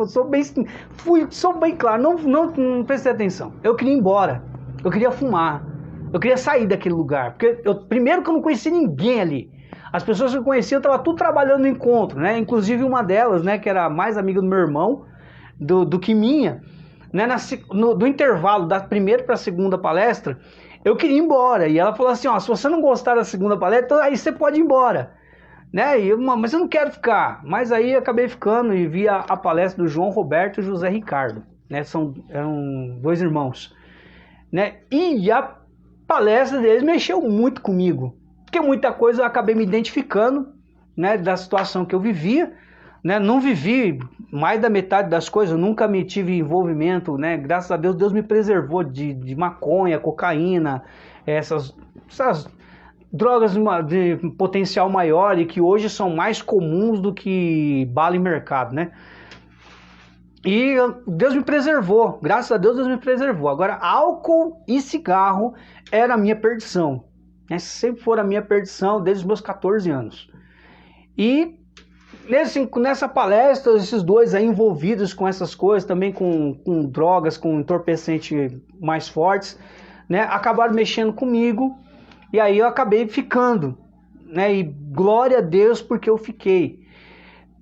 Speaker 1: sou bem claro, não prestei atenção. Eu queria ir embora, eu queria fumar, eu queria sair daquele lugar, porque primeiro que eu não conhecia ninguém ali. As pessoas que eu conhecia estavam tudo trabalhando no encontro, né? Inclusive uma delas, né, que era mais amiga do meu irmão do que minha, né? Do intervalo da primeira para a segunda palestra, eu queria ir embora. E ela falou assim, ó, se você não gostar da segunda palestra, aí você pode ir embora, né? Mas eu não quero ficar. Mas aí eu acabei ficando e vi a palestra do João Roberto e José Ricardo, né? Eram 2 irmãos, né? E a palestra deles mexeu muito comigo, porque muita coisa eu acabei me identificando, né, da situação que eu vivia, né? Não vivi mais da metade das coisas, eu nunca me tive envolvimento, né? Graças a Deus, Deus me preservou de maconha, cocaína, essas drogas de potencial maior e que hoje são mais comuns do que bala em mercado, né? E Deus me preservou, graças a Deus me preservou. Agora, álcool e cigarro era a minha perdição, né? Sempre foi a minha perdição desde os meus 14 anos. E nessa palestra, esses dois aí envolvidos com essas coisas, também com drogas, com entorpecentes mais fortes, né? Acabaram mexendo comigo e aí eu acabei ficando, né? E glória a Deus porque eu fiquei.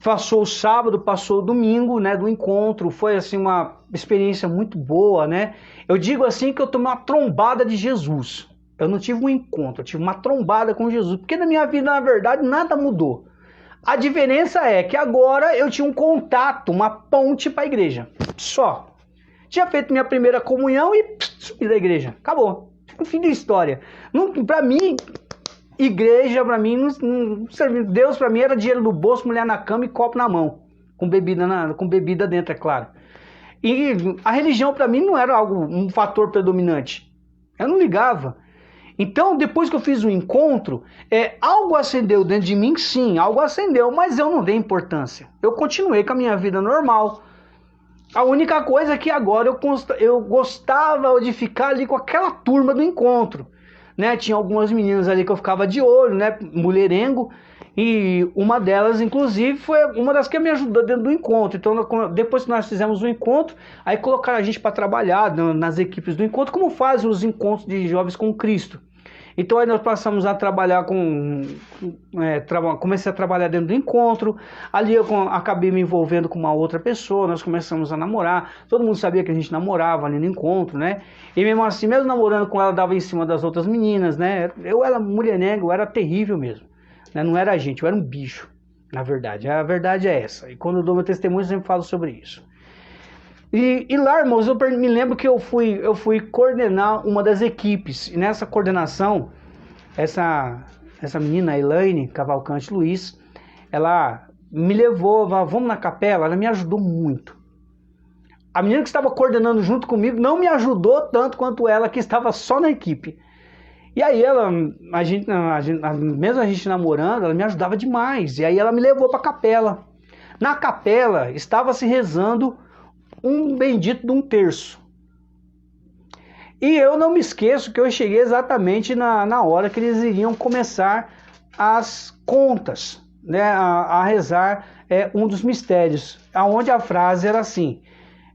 Speaker 1: Passou o sábado, passou o domingo, né, do encontro, foi assim uma experiência muito boa, né? Eu digo assim que eu tomei uma trombada de Jesus. Eu não tive um encontro, eu tive uma trombada com Jesus, porque na minha vida, na verdade, nada mudou. A diferença é que agora eu tinha um contato, uma ponte para a igreja, só. Tinha feito minha primeira comunhão e subi da igreja, acabou. Fim da história. Para mim, igreja para mim não servia. Deus para mim era dinheiro no bolso, mulher na cama e copo na mão, com bebida dentro, é claro. E a religião para mim não era um fator predominante. Eu não ligava. Então, depois que eu fiz o encontro, algo acendeu dentro de mim, sim, algo acendeu, mas eu não dei importância. Eu continuei com a minha vida normal. A única coisa é que agora eu gostava de ficar ali com aquela turma do encontro. Né, tinha algumas meninas ali que eu ficava de olho, né, mulherengo, e uma delas, inclusive, foi uma das que me ajudou dentro do encontro. Então, depois que nós fizemos o encontro, aí colocaram a gente para trabalhar nas equipes do encontro, como fazem os encontros de jovens com Cristo. Então aí nós passamos a trabalhar comecei a trabalhar dentro do encontro, ali eu acabei me envolvendo com uma outra pessoa, nós começamos a namorar, todo mundo sabia que a gente namorava ali no encontro, né? E mesmo assim, mesmo namorando com ela, dava em cima das outras meninas, né? Eu era mulherengo, eu era terrível mesmo, né? Não era gente, eu era um bicho, na verdade, a verdade é essa. E quando eu dou meu testemunho, eu sempre falo sobre isso. E lá, irmãos, eu me lembro que eu fui coordenar uma das equipes. E nessa coordenação, essa menina, a Elaine Cavalcante Luiz, ela me levou, vamos na capela, ela me ajudou muito. A menina que estava coordenando junto comigo não me ajudou tanto quanto ela que estava só na equipe. E aí mesmo a gente namorando, ela me ajudava demais. E aí ela me levou para a capela. Na capela estava se rezando um bendito de um terço. E eu não me esqueço que eu cheguei exatamente na hora que eles iriam começar as contas, né, a rezar um dos mistérios, onde a frase era assim: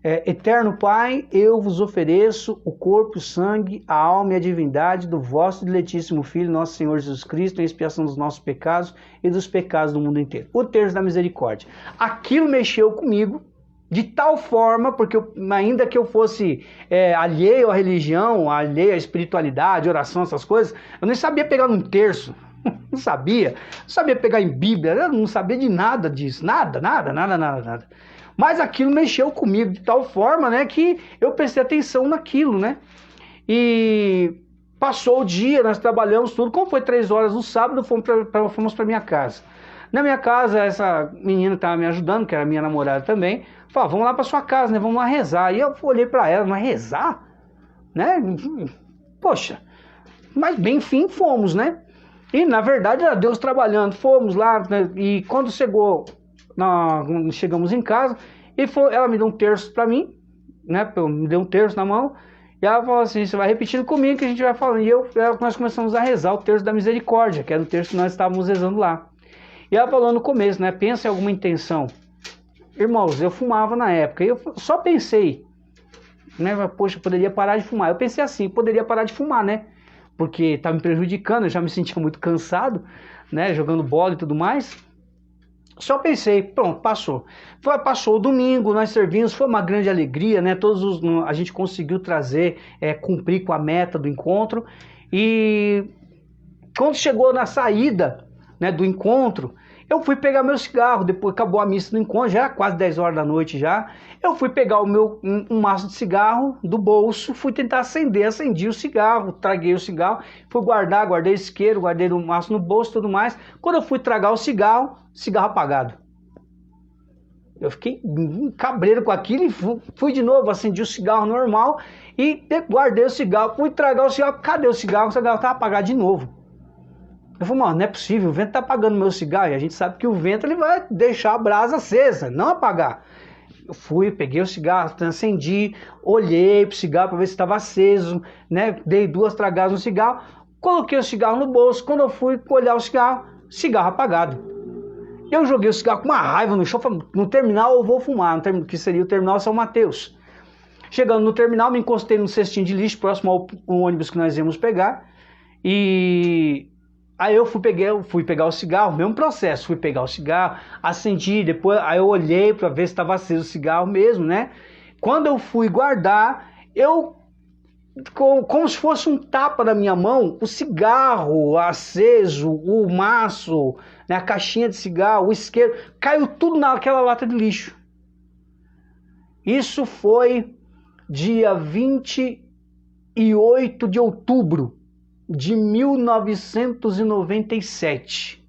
Speaker 1: Eterno Pai, eu vos ofereço o corpo, o sangue, a alma e a divindade do vosso diletíssimo Filho, nosso Senhor Jesus Cristo, em expiação dos nossos pecados e dos pecados do mundo inteiro. O terço da misericórdia. Aquilo mexeu comigo, de tal forma, porque ainda que eu fosse alheio à religião, alheio à espiritualidade, oração, essas coisas, eu nem sabia pegar num terço, não sabia pegar em Bíblia, eu não sabia de nada disso, nada. Mas aquilo mexeu comigo de tal forma, né, que eu prestei atenção naquilo, né, e passou o dia, nós trabalhamos tudo, como foi 3 horas no sábado, fomos para minha casa. Na minha casa, essa menina estava me ajudando, que era minha namorada também, falou: vamos lá para sua casa, né? Vamos lá rezar. E eu olhei para ela: mas rezar? Né? Poxa, mas bem, enfim, fomos, né? E na verdade era Deus trabalhando. Fomos lá, né? E quando chegamos em casa, ela me deu um terço para mim, né? Me deu um terço na mão. E ela falou assim: você vai repetindo comigo que a gente vai falando. E nós começamos a rezar o terço da misericórdia, que era o terço que nós estávamos rezando lá. E ela falou no começo, né? Pensa em alguma intenção. Irmãos, eu fumava na época. E eu só pensei, né? Poxa, eu poderia parar de fumar. Eu pensei assim: poderia parar de fumar, né? Porque estava me prejudicando, eu já me sentia muito cansado, né? Jogando bola e tudo mais. Só pensei, pronto, passou. Passou o domingo, nós servimos, foi uma grande alegria, né? A gente conseguiu cumprir com a meta do encontro. E quando chegou na saída, né, do encontro, eu fui pegar meu cigarro. Depois acabou a missa do encontro, já era quase 10 horas da noite já. Eu fui pegar um maço de cigarro do bolso, fui tentar acender, acendi o cigarro, traguei o cigarro, fui guardei isqueiro, guardei o maço no bolso e tudo mais. Quando eu fui tragar o cigarro apagado. Eu fiquei cabreiro com aquilo e fui de novo, acendi o cigarro normal e guardei o cigarro, fui tragar o cigarro, cadê o cigarro? O cigarro estava apagado de novo. Eu falei, mano, não é possível, o vento tá apagando meu cigarro. E a gente sabe que o vento ele vai deixar a brasa acesa, não apagar. Eu fui, peguei o cigarro, acendi, olhei pro cigarro para ver se estava aceso, né? Dei 2 tragadas no cigarro, coloquei o cigarro no bolso. Quando eu fui olhar o cigarro apagado. Eu joguei o cigarro com uma raiva no chão, falei, no terminal eu vou fumar, que seria o terminal São Mateus. Chegando no terminal, me encostei no cestinho de lixo, próximo ao ônibus que nós íamos pegar. E aí eu fui pegar o cigarro, mesmo processo, fui pegar o cigarro, acendi, depois aí eu olhei para ver se estava aceso o cigarro mesmo, né? Quando eu fui guardar, como se fosse um tapa na minha mão, o cigarro aceso, o maço, né, a caixinha de cigarro, o isqueiro, caiu tudo naquela lata de lixo. Isso foi dia 28 de outubro de 1997.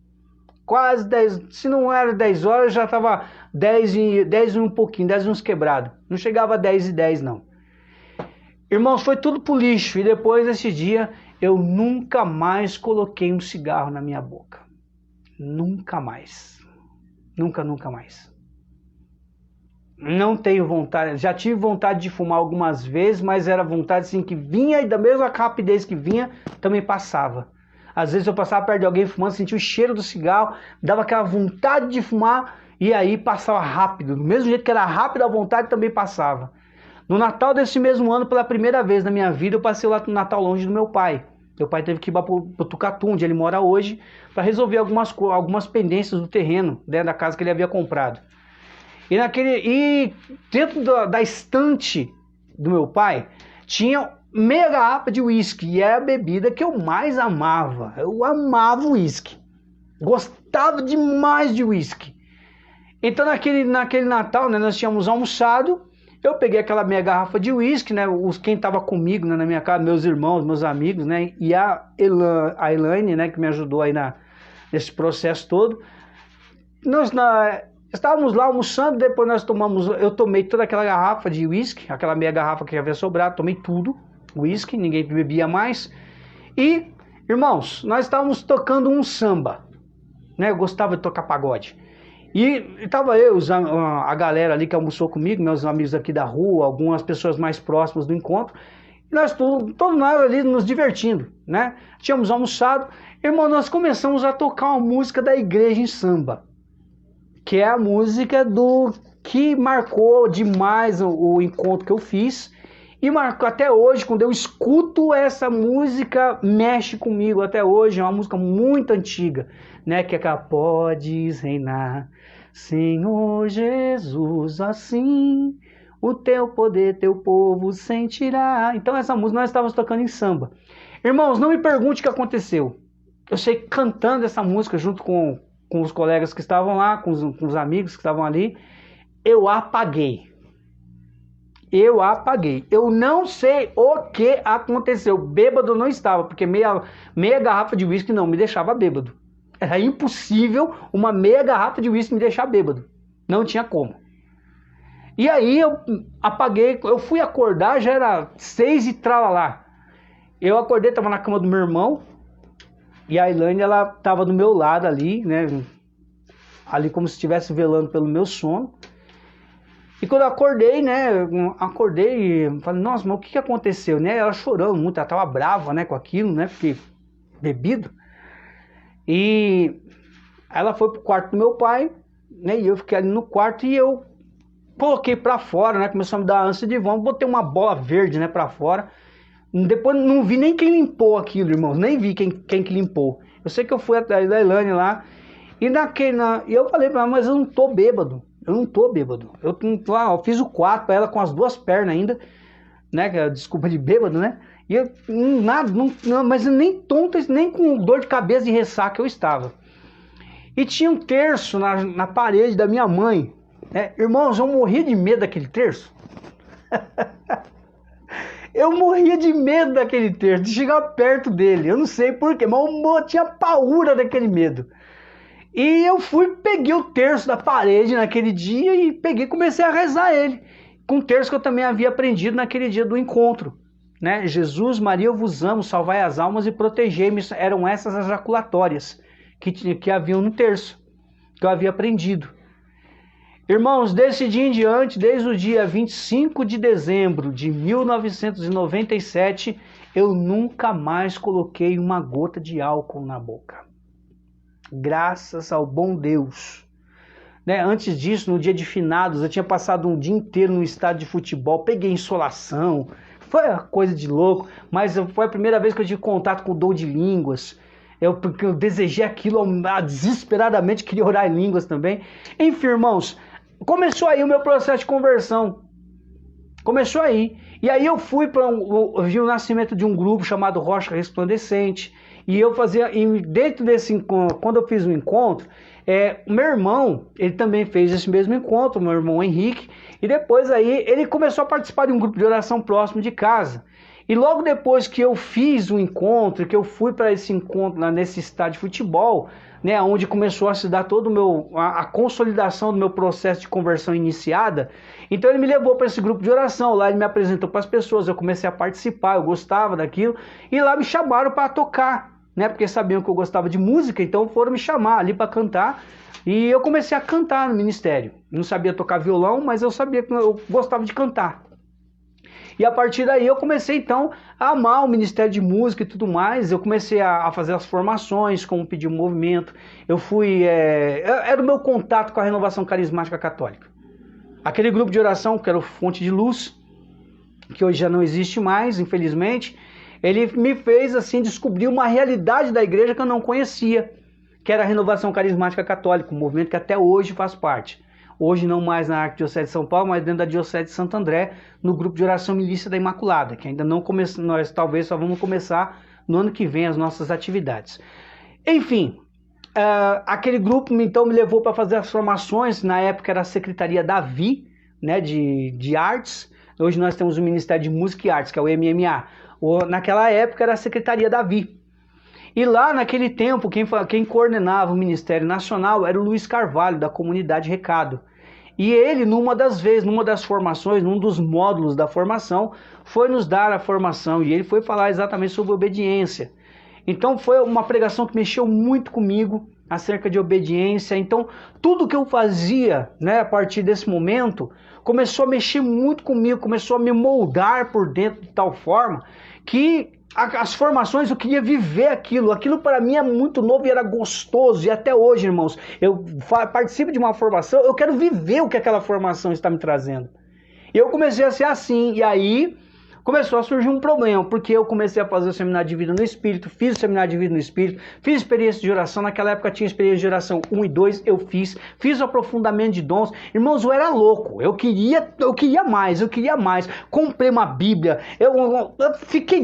Speaker 1: Quase 10, se não era 10 horas, já estava 10 e um pouquinho, 10 e uns quebrados. Não chegava a 10 e 10 não. Irmãos, foi tudo pro lixo. E depois desse dia, eu nunca mais coloquei um cigarro na minha boca. Nunca mais. Nunca mais. Não tenho vontade, já tive vontade de fumar algumas vezes, mas era vontade assim que vinha e da mesma rapidez que vinha, também passava. Às vezes eu passava perto de alguém fumando, sentia o cheiro do cigarro, dava aquela vontade de fumar e aí passava rápido. Do mesmo jeito que era rápido, a vontade também passava. No Natal desse mesmo ano, pela primeira vez na minha vida, eu passei lá no Natal longe do meu pai. Meu pai teve que ir para o Tucatu, onde ele mora hoje, para resolver algumas pendências do terreno, né, da casa que ele havia comprado. E dentro da estante do meu pai tinha meia garrafa de uísque, e é a bebida que eu mais amava. Eu amava uísque, gostava demais de uísque. Então naquele Natal, né, nós tínhamos almoçado, eu peguei aquela meia garrafa de uísque, né, quem estava comigo, né, na minha casa, meus irmãos, meus amigos, né, e a Elaine, né, que me ajudou aí nesse processo todo. Estávamos lá almoçando, depois eu tomei toda aquela garrafa de uísque, aquela meia garrafa que havia sobrado, tomei tudo, uísque, ninguém bebia mais. E, irmãos, nós estávamos tocando um samba, né? Eu gostava de tocar pagode. E estava a galera ali que almoçou comigo, meus amigos aqui da rua, algumas pessoas mais próximas do encontro, e nós todos nós ali nos divertindo, né? Tínhamos almoçado, irmão, nós começamos a tocar uma música da igreja em samba, que é a música que marcou demais o encontro que eu fiz, e marcou até hoje. Quando eu escuto essa música, mexe comigo até hoje. É uma música muito antiga, né? Que é aquela: podes reinar, Senhor Jesus, assim o teu poder, teu povo sentirá. Então essa música nós estávamos tocando em samba. Irmãos, não me pergunte o que aconteceu. Eu sei que cantando essa música junto com os colegas que estavam lá, com os amigos que estavam ali, eu apaguei. Eu não sei o que aconteceu. Bêbado não estava, porque meia garrafa de uísque não me deixava bêbado. Era impossível uma meia garrafa de uísque me deixar bêbado. Não tinha como. E aí eu apaguei, eu fui acordar, já era 6 e tralalá. Eu acordei, estava na cama do meu irmão, e a Elaine, ela estava do meu lado ali, né? Ali como se estivesse velando pelo meu sono. E quando eu acordei, né? Acordei e falei, nossa, mas o que aconteceu, né? Ela chorando muito, ela estava brava, né, com aquilo, né? Porque bebido. E ela foi pro quarto do meu pai, né? E eu fiquei ali no quarto e eu coloquei pra fora, né? Começou a me dar ânsia de vômito, botei uma bola verde, né, pra fora. Depois não vi nem quem limpou aquilo, irmãos. Nem vi quem que limpou. Eu sei que eu fui atrás da Elaine lá. E eu falei pra ela, mas eu não tô bêbado. Eu fiz o quarto pra ela com as 2 pernas ainda, né? Que é a desculpa de bêbado, né? E eu, mas nem tonto, nem com dor de cabeça e ressaca eu estava. E tinha um terço na parede da minha mãe, né? Irmãos, eu morria de medo daquele terço. Eu morria de medo daquele terço, de chegar perto dele. Eu não sei porquê, mas eu tinha paura daquele medo. E eu peguei o terço da parede naquele dia e comecei a rezar ele. Com o terço que eu também havia aprendido naquele dia do encontro. né? Jesus, Maria, eu vos amo, salvai as almas e protegei-me. Eram essas as jaculatórias que haviam no terço, que eu havia aprendido. Irmãos, desse dia em diante, desde o dia 25 de dezembro de 1997, eu nunca mais coloquei uma gota de álcool na boca. Graças ao bom Deus. Né? Antes disso, no dia de finados, eu tinha passado um dia inteiro no estádio de futebol, peguei insolação, foi uma coisa de louco, mas foi a primeira vez que eu tive contato com o dom de línguas. Porque eu desejei aquilo desesperadamente, queria orar em línguas também. Enfim, irmãos, começou aí o meu processo de conversão. Começou aí. E aí eu fui eu vi o nascimento de um grupo chamado Rocha Resplandecente. E eu fazia, e dentro desse encontro, quando eu fiz o encontro, meu irmão, ele também fez esse mesmo encontro, meu irmão Henrique. E depois aí ele começou a participar de um grupo de oração próximo de casa. E logo depois que eu fiz o encontro, que eu fui para esse encontro lá nesse estádio de futebol, né, onde começou a se dar todo a consolidação do meu processo de conversão iniciada, então ele me levou para esse grupo de oração, lá ele me apresentou para as pessoas, eu comecei a participar, eu gostava daquilo, e lá me chamaram para tocar, né, porque sabiam que eu gostava de música, então foram me chamar ali para cantar, e eu comecei a cantar no ministério. Não sabia tocar violão, mas eu sabia que eu gostava de cantar. E a partir daí eu comecei então a amar o Ministério de Música e tudo mais. Eu comecei a fazer as formações, como pedir o movimento. Eu fui... era o meu contato com a Renovação Carismática Católica. Aquele grupo de oração, que era o Fonte de Luz, que hoje já não existe mais, infelizmente, ele me fez assim descobrir uma realidade da igreja que eu não conhecia, que era a Renovação Carismática Católica, um movimento que até hoje faz parte. Hoje não mais na Arquidiocese de São Paulo, mas dentro da Diocese de Santo André, no grupo de oração Milícia da Imaculada, que ainda não começamos, nós talvez só vamos começar no ano que vem as nossas atividades. Enfim, aquele grupo então me levou para fazer as formações, na época era a Secretaria Davi, né, de Artes, hoje nós temos o Ministério de Música e Artes, que é o MMA, naquela época era a Secretaria Davi. E lá naquele tempo, quem coordenava o Ministério Nacional era o Luiz Carvalho, da Comunidade Recado. E ele, numa das formações, num dos módulos da formação, foi nos dar a formação e ele foi falar exatamente sobre obediência. Então foi uma pregação que mexeu muito comigo acerca de obediência. Então tudo que eu fazia, né, a partir desse momento, começou a mexer muito comigo, começou a me moldar por dentro de tal forma que as formações eu queria viver aquilo para mim é muito novo e era gostoso, e até hoje, irmãos, eu participo de uma formação, eu quero viver o que aquela formação está me trazendo. E eu comecei a ser assim, e aí começou a surgir um problema, porque eu comecei a fazer o seminário de vida no Espírito, fiz o seminário de vida no Espírito, fiz experiência de oração, naquela época tinha experiência de oração 1 e 2, eu fiz o aprofundamento de dons. Irmãos, eu era louco, eu queria mais, comprei uma Bíblia, eu fiquei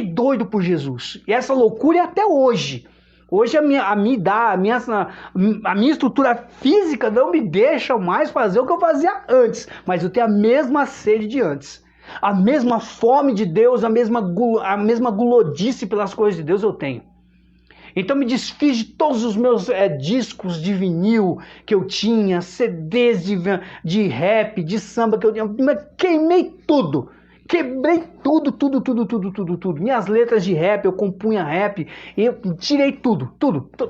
Speaker 1: doido por Jesus, e essa loucura é até hoje. Hoje a minha estrutura física não me deixa mais fazer o que eu fazia antes, mas eu tenho a mesma sede de antes. A mesma fome de Deus, a mesma gulodice pelas coisas de Deus eu tenho. Então me desfiz de todos os meus discos de vinil que eu tinha, CDs de rap, de samba que eu tinha, queimei tudo. Quebrei tudo. Minhas letras de rap, eu compunha rap, eu tirei tudo.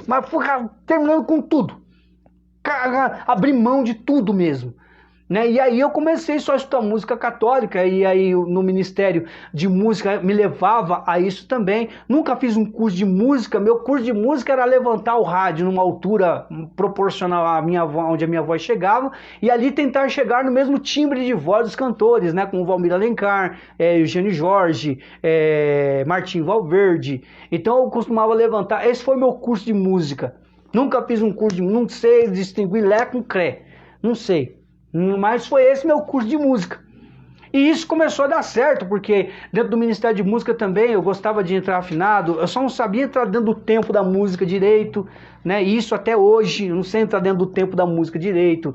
Speaker 1: Mas fui terminando com tudo. Abri mão de tudo mesmo. Né? E aí eu comecei só a estudar música católica, e aí no Ministério de Música me levava a isso também. Nunca fiz um curso de música, meu curso de música era levantar o rádio numa altura proporcional à minha voz, onde a minha voz chegava, e ali tentar chegar no mesmo timbre de voz dos cantores, né? Como Valmir Alencar, Eugênio Jorge, Martim Valverde. Então eu costumava levantar, esse foi meu curso de música. Nunca fiz um curso de música, não sei distinguir Lé com Cré, não sei. Mas foi esse meu curso de música. E isso começou a dar certo, porque dentro do Ministério de Música também eu gostava de entrar afinado, eu só não sabia entrar dentro do tempo da música direito, né? E isso até hoje, eu não sei entrar dentro do tempo da música direito,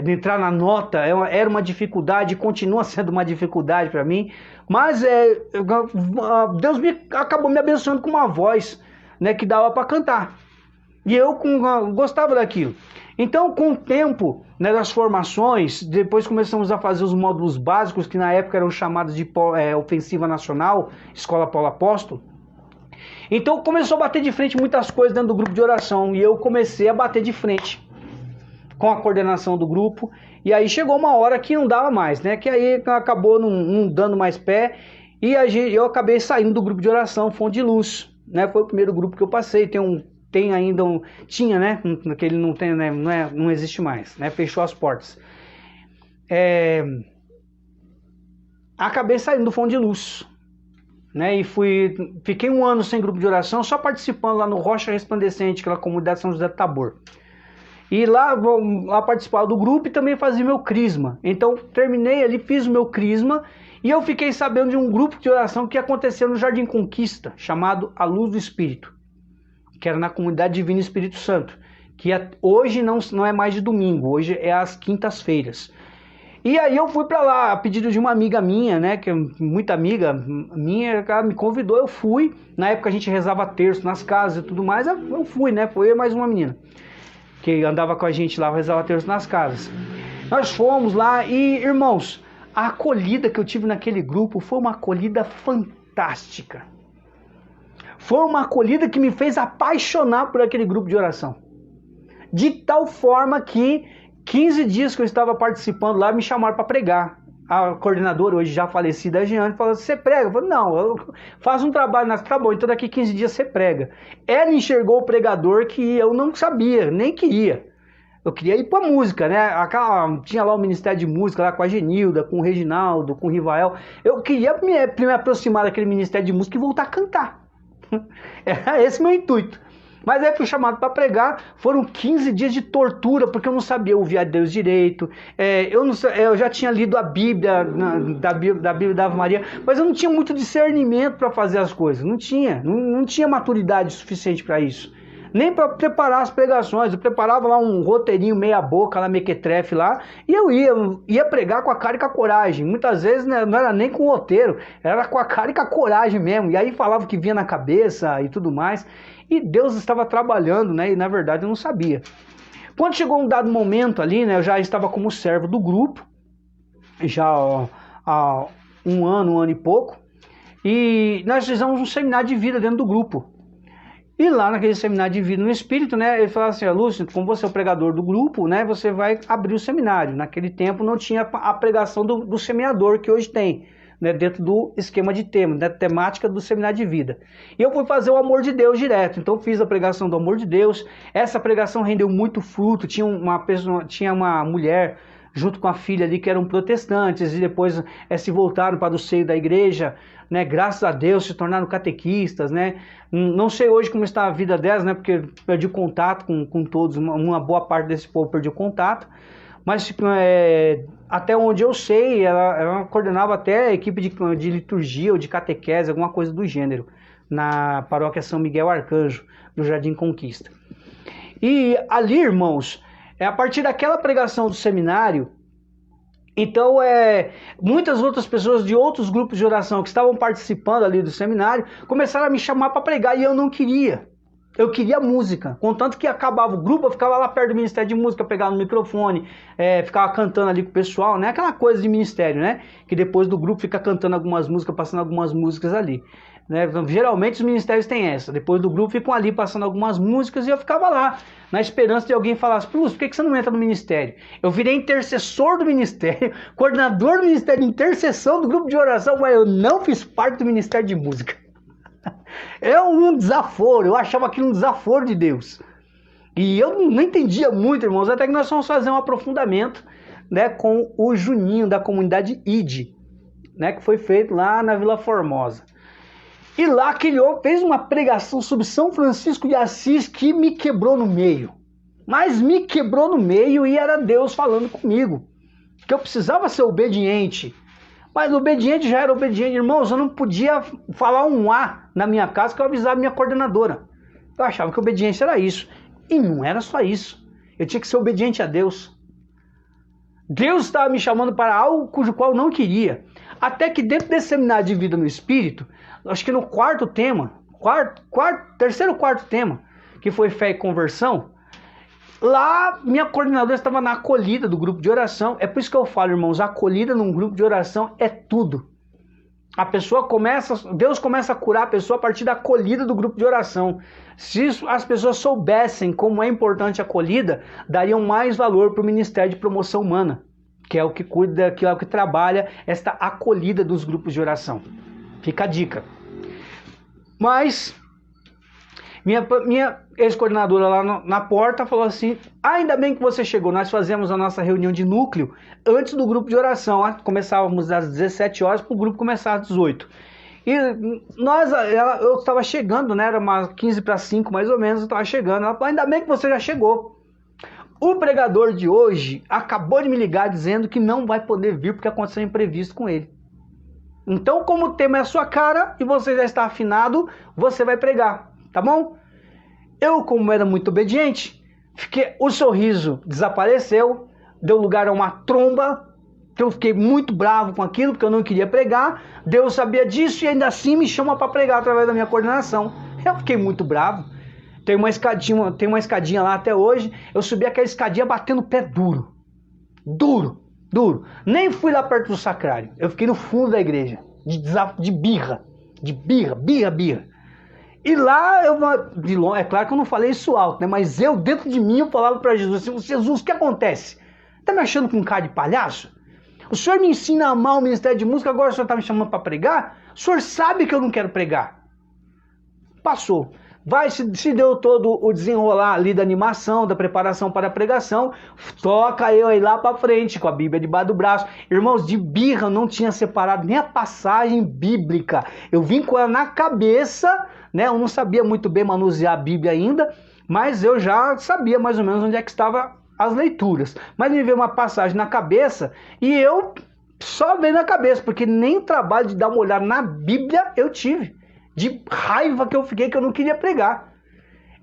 Speaker 1: de entrar na nota, era uma dificuldade, continua sendo uma dificuldade para mim, mas Deus acabou me abençoando com uma voz, né, que dava para cantar. E eu gostava daquilo. Então, com o tempo, né, das formações, depois começamos a fazer os módulos básicos, que na época eram chamados de Ofensiva Nacional, Escola Paulo Apóstolo. Então começou a bater de frente muitas coisas dentro do grupo de oração, e eu comecei a bater de frente com a coordenação do grupo, e aí chegou uma hora que não dava mais, né? Que aí acabou não dando mais pé, e eu acabei saindo do grupo de oração Fonte de Luz, né? Foi o primeiro grupo que eu passei, tinha, né? Aquele não tem, né? Não existe mais, né? Fechou as portas. Acabei saindo do Fonte de Luz, né? E fiquei 1 ano sem grupo de oração, só participando lá no Rocha Resplandecente, aquela comunidade São José do Tabor. E lá participava do grupo e também fazia meu crisma. Então terminei ali, fiz o meu crisma, e eu fiquei sabendo de um grupo de oração que aconteceu no Jardim Conquista, chamado A Luz do Espírito, que era na comunidade Divino Espírito Santo, que hoje não é mais de domingo, hoje é às quintas-feiras. E aí eu fui para lá, a pedido de uma amiga minha, né, que é muita amiga minha, ela me convidou, eu fui. Na época a gente rezava terço nas casas e tudo mais, eu fui, né, foi eu e mais uma menina que andava com a gente lá, rezava terço nas casas. Nós fomos lá e, irmãos, a acolhida que eu tive naquele grupo foi uma acolhida fantástica. Foi uma acolhida que me fez apaixonar por aquele grupo de oração. De tal forma que 15 dias que eu estava participando lá, me chamaram para pregar. A coordenadora, hoje já falecida, a Jeane, falou: você prega? Eu falei: não, eu faço um trabalho. Tá bom, então daqui 15 dias você prega. Ela enxergou o pregador que eu não sabia, nem queria. Eu queria ir para música, né? Tinha lá o Ministério de Música, lá com a Genilda, com o Reginaldo, com o Rivael. Eu queria me aproximar daquele Ministério de Música e voltar a cantar. Era esse meu intuito. Mas aí fui chamado para pregar, foram 15 dias de tortura, porque eu não sabia ouvir a Deus direito, eu já tinha lido a Bíblia, da Bíblia da Ave Maria, mas eu não tinha muito discernimento para fazer as coisas, não tinha maturidade suficiente para isso, nem para preparar as pregações. Eu preparava lá um roteirinho meia boca, lá mequetrefe lá, e eu ia pregar com a cara e com a coragem. Muitas vezes, né, não era nem com o roteiro, era com a cara e com a coragem mesmo, e aí falava o que vinha na cabeça e tudo mais. E Deus estava trabalhando, né? E na verdade eu não sabia. Quando chegou um dado momento ali, né? Eu já estava como servo do grupo, já há 1 ano e pouco. E nós fizemos um seminário de vida dentro do grupo. E lá naquele seminário de vida no Espírito, né? Ele falou assim: Lúcio, como você é o pregador do grupo, né? Você vai abrir o seminário. Naquele tempo não tinha a pregação do semeador que hoje tem, né, dentro do esquema de tema, da temática do seminário de vida. E eu fui fazer o amor de Deus direto. Então fiz a pregação do amor de Deus. Essa pregação rendeu muito fruto. Tinha uma mulher junto com a filha ali que eram protestantes e depois se voltaram para o seio da igreja, né? Graças a Deus se tornaram catequistas, né? Não sei hoje como está a vida delas, né? Porque perdi contato com todos, uma boa parte desse povo perdi o contato. Mas até onde eu sei, ela coordenava até a equipe de liturgia ou de catequese, alguma coisa do gênero, na paróquia São Miguel Arcanjo, do Jardim Conquista. E ali, irmãos, a partir daquela pregação do seminário, então muitas outras pessoas de outros grupos de oração que estavam participando ali do seminário começaram a me chamar para pregar e eu não queria. Eu queria música, contanto que acabava o grupo, eu ficava lá perto do Ministério de Música, pegava no microfone, ficava cantando ali com o pessoal, né? Aquela coisa de ministério, né? Que depois do grupo fica cantando algumas músicas, passando algumas músicas ali, né? Geralmente os ministérios têm essa, depois do grupo ficam ali passando algumas músicas e eu ficava lá, na esperança de alguém falasse: Lúcio, por que você não entra no ministério? Eu virei intercessor do ministério, coordenador do ministério de intercessão do grupo de oração, mas eu não fiz parte do Ministério de Música. É um desaforo, eu achava aquilo um desaforo de Deus. E eu não entendia muito, irmãos, até que nós fomos fazer um aprofundamento, né, com o Juninho da comunidade ID, né, que foi feito lá na Vila Formosa. E lá aquele homem fez uma pregação sobre São Francisco de Assis que me quebrou no meio. Mas me quebrou no meio e era Deus falando comigo, que eu precisava ser obediente. Mas obediente já era obediente. Irmãos, eu não podia falar um A na minha casa que eu avisava a minha coordenadora. Eu achava que obediência era isso. E não era só isso. Eu tinha que ser obediente a Deus. Deus estava me chamando para algo cujo qual eu não queria. Até que dentro desse seminário de vida no Espírito, acho que no quarto tema, terceiro ou quarto tema, que foi fé e conversão, lá, minha coordenadora estava na acolhida do grupo de oração. É por isso que eu falo, irmãos, a acolhida num grupo de oração é tudo. A pessoa começa, Deus começa a curar a pessoa a partir da acolhida do grupo de oração. Se as pessoas soubessem como é importante a acolhida, dariam mais valor para o Ministério de Promoção Humana, que é o que cuida, que é o que trabalha esta acolhida dos grupos de oração. Fica a dica. Mas minha ex-coordenadora lá na porta falou assim: ainda bem que você chegou, nós fazemos a nossa reunião de núcleo antes do grupo de oração. Começávamos às 17 horas para o grupo começar às 18. E eu estava chegando, né? Era umas 15 para 5 mais ou menos, eu estava chegando. Ela falou: ainda bem que você já chegou. O pregador de hoje acabou de me ligar dizendo que não vai poder vir porque aconteceu um imprevisto com ele. Então, como o tema é a sua cara e você já está afinado, você vai pregar, tá bom? Eu, como era muito obediente, o sorriso desapareceu, deu lugar a uma tromba, que eu fiquei muito bravo com aquilo, porque eu não queria pregar. Deus sabia disso e ainda assim me chama para pregar através da minha coordenação. Eu fiquei muito bravo. Tem uma escadinha lá até hoje. Eu subi aquela escadinha batendo o pé duro. Duro. Nem fui lá perto do sacrário. Eu fiquei no fundo da igreja. De birra. E lá, é claro que eu não falei isso alto, né? Mas eu, dentro de mim, eu falava para Jesus assim: Jesus, o que acontece? Tá me achando com cara de palhaço? O senhor me ensina a amar o Ministério de Música, agora o senhor tá me chamando para pregar? O senhor sabe que eu não quero pregar. Passou. Se deu todo o desenrolar ali da animação, da preparação para a pregação, toca eu aí lá para frente, com a Bíblia debaixo do braço. Irmãos, de birra eu não tinha separado nem a passagem bíblica. Eu vim com ela na cabeça, né? Eu não sabia muito bem manusear a Bíblia ainda, mas eu já sabia mais ou menos onde é que estava as leituras. Mas me veio uma passagem na cabeça e eu só veio na cabeça, porque nem o trabalho de dar uma olhada na Bíblia eu tive. De raiva que eu fiquei, que eu não queria pregar.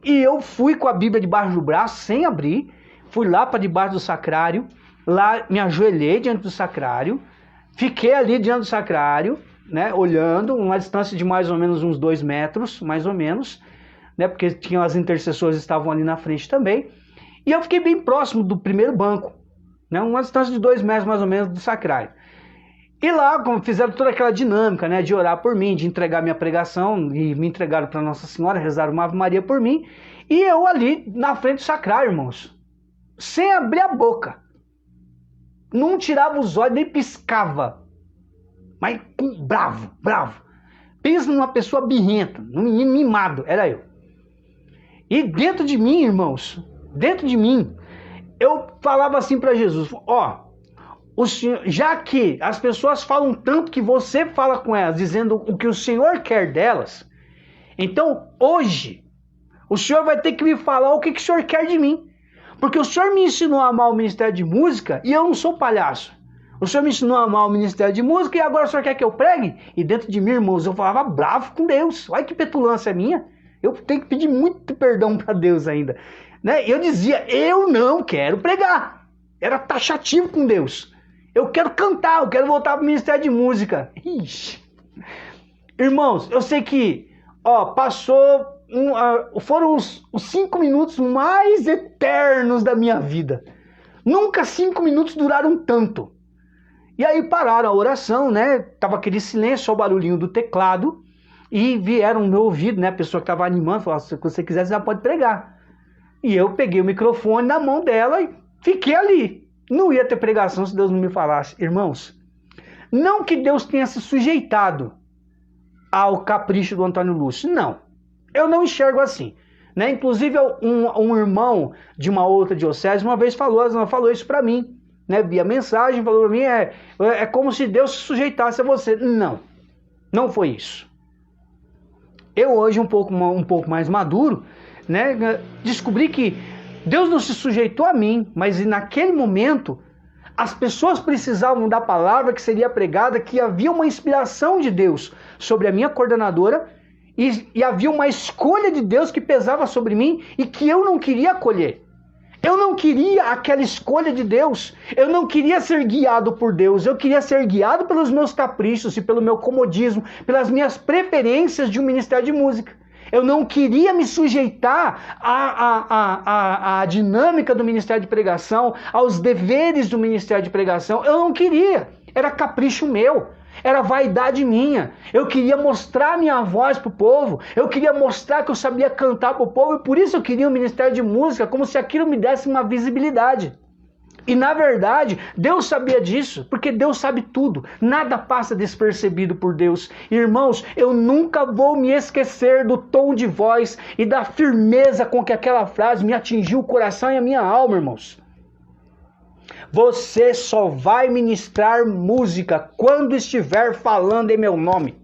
Speaker 1: E eu fui com a Bíblia debaixo do braço, sem abrir, fui lá para debaixo do sacrário, lá me ajoelhei diante do sacrário, fiquei ali diante do sacrário, né, olhando, uma distância de mais ou menos uns 2 metros, mais ou menos, né, porque tinham as intercessoras estavam ali na frente também, e eu fiquei bem próximo do primeiro banco, né, uma distância de 2 metros mais ou menos do sacrário. E lá, como fizeram toda aquela dinâmica, né, de orar por mim, de entregar minha pregação, e me entregaram para Nossa Senhora, rezaram uma Ave Maria por mim, e eu ali na frente do sacrário, irmãos, sem abrir a boca, não tirava os olhos, nem piscava, mas bravo. Pensa numa pessoa birrenta, num menino mimado, era eu. E dentro de mim, irmãos, eu falava assim para Jesus: ó, o Senhor, já que as pessoas falam tanto que você fala com elas, dizendo o que o Senhor quer delas, então hoje o Senhor vai ter que me falar o que o Senhor quer de mim. Porque o Senhor me ensinou a amar o Ministério de Música e eu não sou palhaço. O Senhor me ensinou a amar o Ministério de Música e agora o Senhor quer que eu pregue? E dentro de mim, irmãos, eu falava bravo com Deus. Olha que petulância minha. Eu tenho que pedir muito perdão para Deus ainda. Né? Eu dizia: eu não quero pregar. Era taxativo com Deus. Eu quero cantar, eu quero voltar para o Ministério de Música. Ixi. Irmãos, eu sei que foram os 5 minutos mais eternos da minha vida. Nunca 5 minutos duraram tanto. E aí pararam a oração, né? Tava aquele silêncio, só o barulhinho do teclado. E vieram no meu ouvido, né? A pessoa que estava animando, falou: se você quiser, você já pode pregar. E eu peguei o microfone na mão dela e fiquei ali. Não ia ter pregação se Deus não me falasse. Irmãos, não que Deus tenha se sujeitado ao capricho do Antônio Lúcio. Não. Eu não enxergo assim. Né? Inclusive, um irmão de uma outra diocese uma vez falou isso para mim. Né? Via mensagem, falou para mim: é como se Deus se sujeitasse a você. Não. Não foi isso. Eu hoje, um pouco mais maduro, né, descobri que Deus não se sujeitou a mim, mas naquele momento as pessoas precisavam da palavra que seria pregada, que havia uma inspiração de Deus sobre a minha coordenadora e havia uma escolha de Deus que pesava sobre mim e que eu não queria acolher. Eu não queria aquela escolha de Deus, eu não queria ser guiado por Deus, eu queria ser guiado pelos meus caprichos e pelo meu comodismo, pelas minhas preferências de um ministério de música. Eu não queria me sujeitar à dinâmica do ministério de pregação, aos deveres do ministério de pregação. Eu não queria. Era capricho meu. Era vaidade minha. Eu queria mostrar minha voz para o povo. Eu queria mostrar que eu sabia cantar para o povo. E por isso eu queria um ministério de música, como se aquilo me desse uma visibilidade. E na verdade, Deus sabia disso, porque Deus sabe tudo. Nada passa despercebido por Deus. Irmãos, eu nunca vou me esquecer do tom de voz e da firmeza com que aquela frase me atingiu o coração e a minha alma, irmãos. Você só vai ministrar música quando estiver falando em meu nome.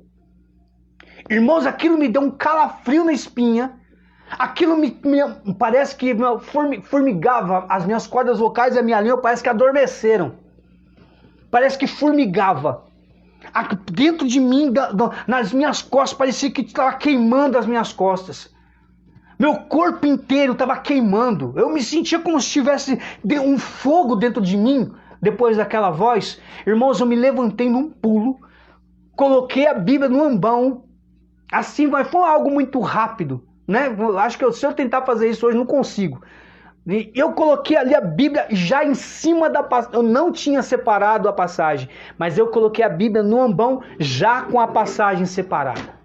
Speaker 1: Irmãos, aquilo me deu um calafrio na espinha. Aquilo parece que formigava as minhas cordas vocais e a minha língua, parece que adormeceram. Parece que formigava. Dentro de mim, nas minhas costas, parecia que estava queimando as minhas costas. Meu corpo inteiro estava queimando. Eu me sentia como se tivesse um fogo dentro de mim, depois daquela voz. Irmãos, eu me levantei num pulo, coloquei a Bíblia no ambão, assim, mas foi algo muito rápido. Né? Acho que se eu tentar fazer isso hoje, não consigo. Eu coloquei ali a Bíblia já em cima da passagem. Eu não tinha separado a passagem, mas eu coloquei a Bíblia no ambão já com a passagem separada.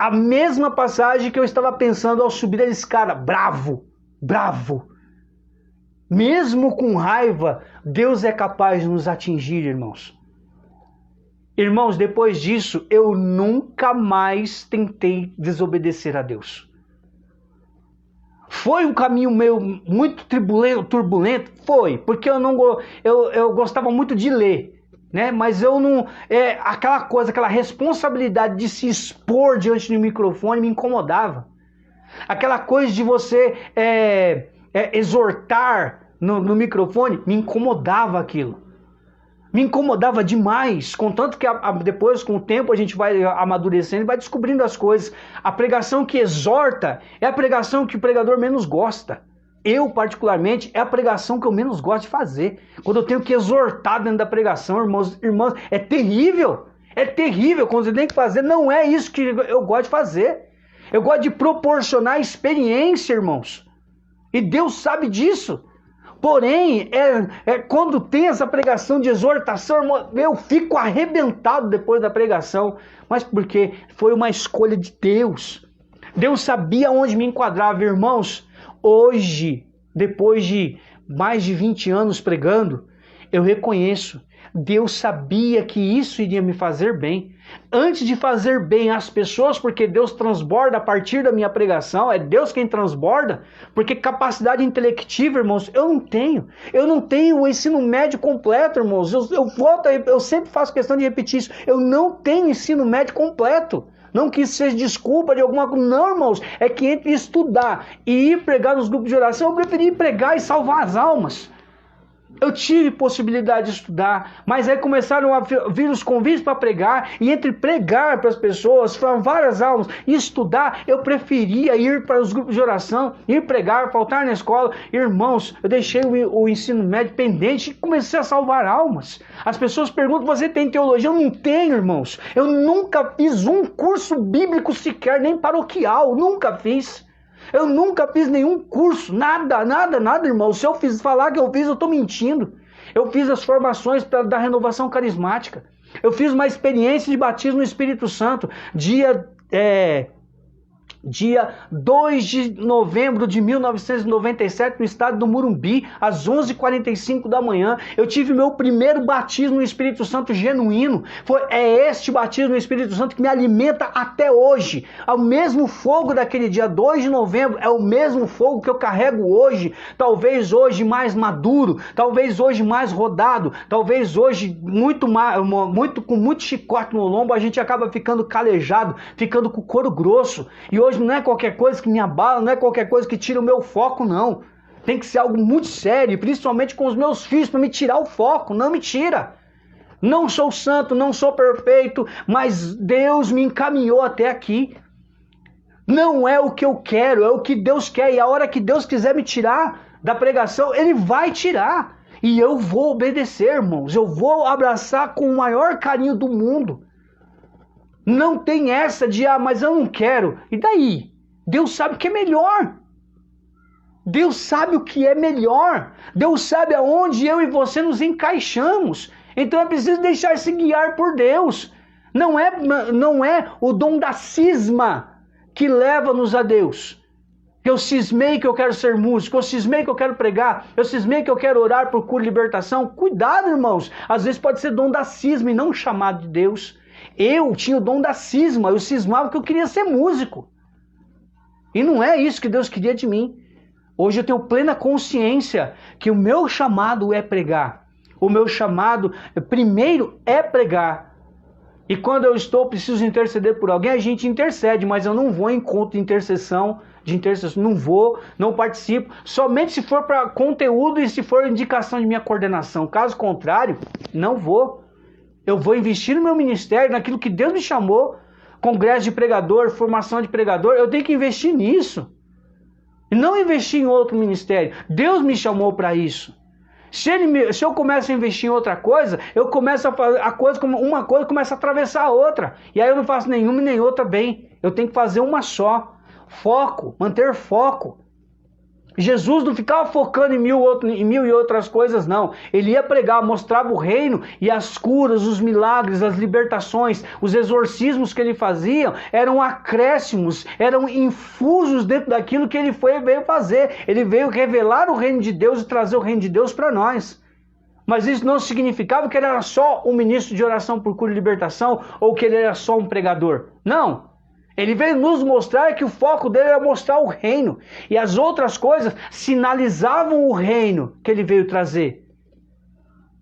Speaker 1: A mesma passagem que eu estava pensando ao subir a escada. Bravo, bravo. Mesmo com raiva, Deus é capaz de nos atingir, irmãos. Irmãos, depois disso, eu nunca mais tentei desobedecer a Deus. Foi um caminho meu muito turbulento? Foi, porque eu gostava muito de ler, né? Mas eu não... aquela coisa, aquela responsabilidade de se expor diante do microfone me incomodava. Aquela coisa de você exortar no microfone, me incomodava aquilo. Me incomodava demais, contanto que depois, com o tempo, a gente vai amadurecendo e vai descobrindo as coisas. A pregação que exorta é a pregação que o pregador menos gosta. Eu, particularmente, é a pregação que eu menos gosto de fazer. Quando eu tenho que exortar dentro da pregação, irmãos, é terrível. É terrível. Quando você tem que fazer, não é isso que eu gosto de fazer. Eu gosto de proporcionar experiência, irmãos. E Deus sabe disso. Porém, quando tem essa pregação de exortação, irmão, eu fico arrebentado depois da pregação. Mas porque foi uma escolha de Deus. Deus sabia onde me enquadrava, irmãos. Hoje, depois de mais de 20 anos pregando, eu reconheço. Deus sabia que isso iria me fazer bem. Antes de fazer bem às pessoas, porque Deus transborda a partir da minha pregação, é Deus quem transborda, porque capacidade intelectiva, irmãos, eu não tenho. Eu não tenho o ensino médio completo, irmãos. Eu sempre faço questão de repetir isso. Eu não tenho ensino médio completo. Não que isso seja desculpa de alguma coisa. Não, irmãos. É que entre estudar e ir pregar nos grupos de oração, eu preferi pregar e salvar as almas. Eu tive possibilidade de estudar, mas aí começaram a vir os convites para pregar, e entre pregar para as pessoas, para várias aulas, e estudar, eu preferia ir para os grupos de oração, ir pregar, faltar na escola. Irmãos, eu deixei o ensino médio pendente e comecei a salvar almas. As pessoas perguntam, você tem teologia? Eu não tenho, irmãos. Eu nunca fiz um curso bíblico sequer, nem paroquial, nunca fiz. Eu nunca fiz nenhum curso, nada, irmão. Se eu falar que eu fiz, eu estou mentindo. Eu fiz as formações da renovação carismática. Eu fiz uma experiência de batismo no Espírito Santo. Dia 2 de novembro de 1997, no estado do Morumbi, às 11h45 da manhã, eu tive meu primeiro batismo no Espírito Santo genuíno. É este batismo no Espírito Santo que me alimenta até hoje. É o mesmo fogo daquele dia 2 de novembro, é o mesmo fogo que eu carrego hoje, talvez hoje mais maduro, talvez hoje mais rodado, talvez hoje com muito chicote no lombo, a gente acaba ficando calejado, ficando com o couro grosso. E hoje não é qualquer coisa que me abala, não é qualquer coisa que tira o meu foco, não. Tem que ser algo muito sério, principalmente com os meus filhos, para me tirar o foco. Não me tira. Não sou santo, não sou perfeito, mas Deus me encaminhou até aqui. Não é o que eu quero, é o que Deus quer. E a hora que Deus quiser me tirar da pregação, Ele vai tirar. E eu vou obedecer, irmãos. Eu vou abraçar com o maior carinho do mundo. Não tem essa de, mas eu não quero. E daí? Deus sabe o que é melhor. Deus sabe o que é melhor. Deus sabe aonde eu e você nos encaixamos. Então é preciso deixar-se guiar por Deus. Não é o dom da cisma que leva-nos a Deus. Eu cismei que eu quero ser músico, eu cismei que eu quero pregar, eu cismei que eu quero orar por cura e libertação. Cuidado, irmãos. Às vezes pode ser dom da cisma e não um chamado de Deus. Eu tinha o dom da cisma, eu cismava que eu queria ser músico. E não é isso que Deus queria de mim. Hoje eu tenho plena consciência que o meu chamado é pregar. O meu chamado, primeiro, é pregar. E quando eu preciso interceder por alguém, a gente intercede, mas eu não vou em encontro de intercessão, não vou, não participo, somente se for para conteúdo e se for indicação de minha coordenação. Caso contrário, não vou. Eu vou investir no meu ministério, naquilo que Deus me chamou, congresso de pregador, formação de pregador, eu tenho que investir nisso. E não investir em outro ministério. Deus me chamou para isso. Se eu começo a investir em outra coisa, eu começo a fazer uma coisa começa a atravessar a outra. E aí eu não faço nenhuma e nem outra bem. Eu tenho que fazer uma só. Foco, manter foco. Jesus não ficava focando em mil e outras coisas, não. Ele ia pregar, mostrava o reino e as curas, os milagres, as libertações, os exorcismos que ele fazia eram acréscimos, eram infusos dentro daquilo que ele veio fazer. Ele veio revelar o reino de Deus e trazer o reino de Deus para nós. Mas isso não significava que ele era só um ministro de oração por cura e libertação ou que ele era só um pregador. Não. Ele veio nos mostrar que o foco dele era mostrar o reino. E as outras coisas sinalizavam o reino que ele veio trazer.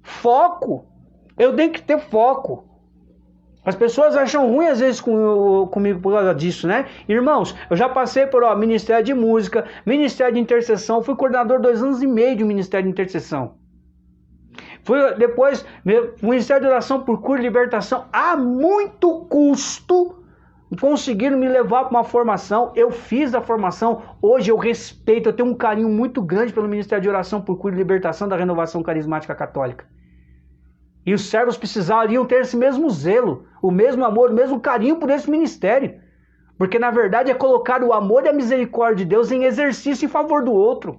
Speaker 1: Foco. Eu tenho que ter foco. As pessoas acham ruim às vezes comigo por causa disso, né? Irmãos, eu já passei por ministério de música, ministério de intercessão. Fui coordenador 2 anos e meio de um ministério de intercessão. Fui depois ministério de oração por cura e libertação. A muito custo conseguiram me levar para uma formação, eu fiz a formação, hoje eu respeito, eu tenho um carinho muito grande pelo Ministério de Oração por Cura e Libertação da Renovação Carismática Católica. E os servos precisariam ter esse mesmo zelo, o mesmo amor, o mesmo carinho por esse ministério. Porque na verdade é colocar o amor e a misericórdia de Deus em exercício em favor do outro.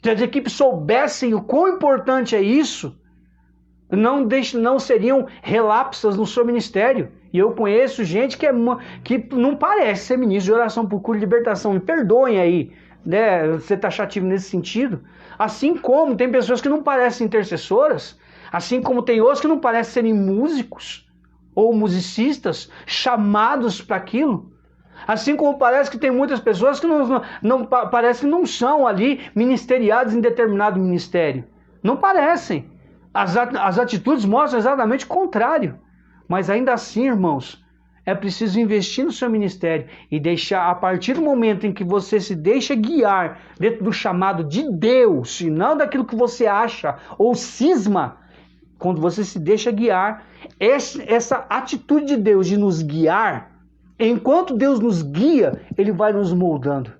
Speaker 1: Se as equipes soubessem o quão importante é isso, não seriam relapsas no seu ministério. E eu conheço gente que não parece ser ministro de oração por cura e libertação. Me perdoem aí, né, ser taxativo nesse sentido. Assim como tem pessoas que não parecem intercessoras, assim como tem outros que não parecem serem músicos ou musicistas chamados para aquilo. Assim como parece que tem muitas pessoas que parece que não são ali ministeriados em determinado ministério. Não parecem. As atitudes mostram exatamente o contrário. Mas ainda assim, irmãos, é preciso investir no seu ministério e deixar, a partir do momento em que você se deixa guiar dentro do chamado de Deus, e não daquilo que você acha ou cisma, quando você se deixa guiar, essa atitude de Deus de nos guiar, enquanto Deus nos guia, Ele vai nos moldando.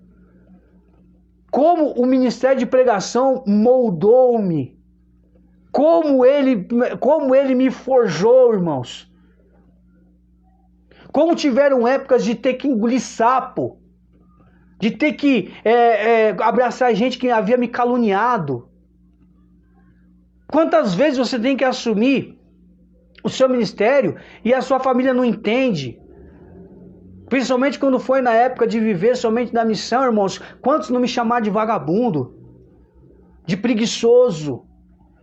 Speaker 1: Como o ministério de pregação moldou-me, como ele me forjou, irmãos. Como tiveram épocas de ter que engolir sapo, de ter que abraçar gente que havia me caluniado. Quantas vezes você tem que assumir o seu ministério e a sua família não entende? Principalmente quando foi na época de viver somente da missão, irmãos. Quantos não me chamaram de vagabundo, de preguiçoso,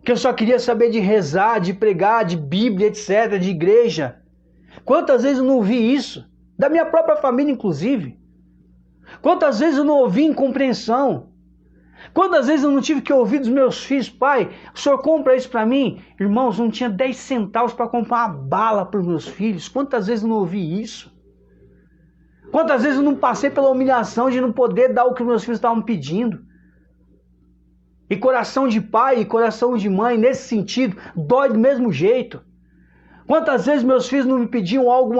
Speaker 1: que eu só queria saber de rezar, de pregar, de Bíblia, etc., de igreja. Quantas vezes eu não ouvi isso? Da minha própria família, inclusive. Quantas vezes eu não ouvi incompreensão? Quantas vezes eu não tive que ouvir dos meus filhos: pai, o senhor compra isso para mim? Irmãos, não tinha 10 centavos para comprar uma bala para os meus filhos. Quantas vezes eu não ouvi isso? Quantas vezes eu não passei pela humilhação de não poder dar o que meus filhos estavam pedindo? E coração de pai e coração de mãe, nesse sentido, dói do mesmo jeito. Quantas vezes meus filhos não me pediam algo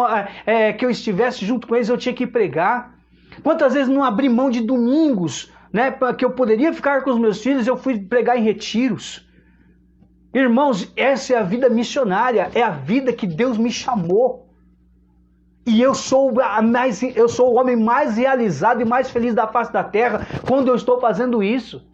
Speaker 1: que eu estivesse junto com eles, eu tinha que pregar? Quantas vezes não abri mão de domingos, né, que eu poderia ficar com os meus filhos, eu fui pregar em retiros? Irmãos, essa é a vida missionária, é a vida que Deus me chamou. E eu sou o homem mais realizado e mais feliz da face da terra quando eu estou fazendo isso.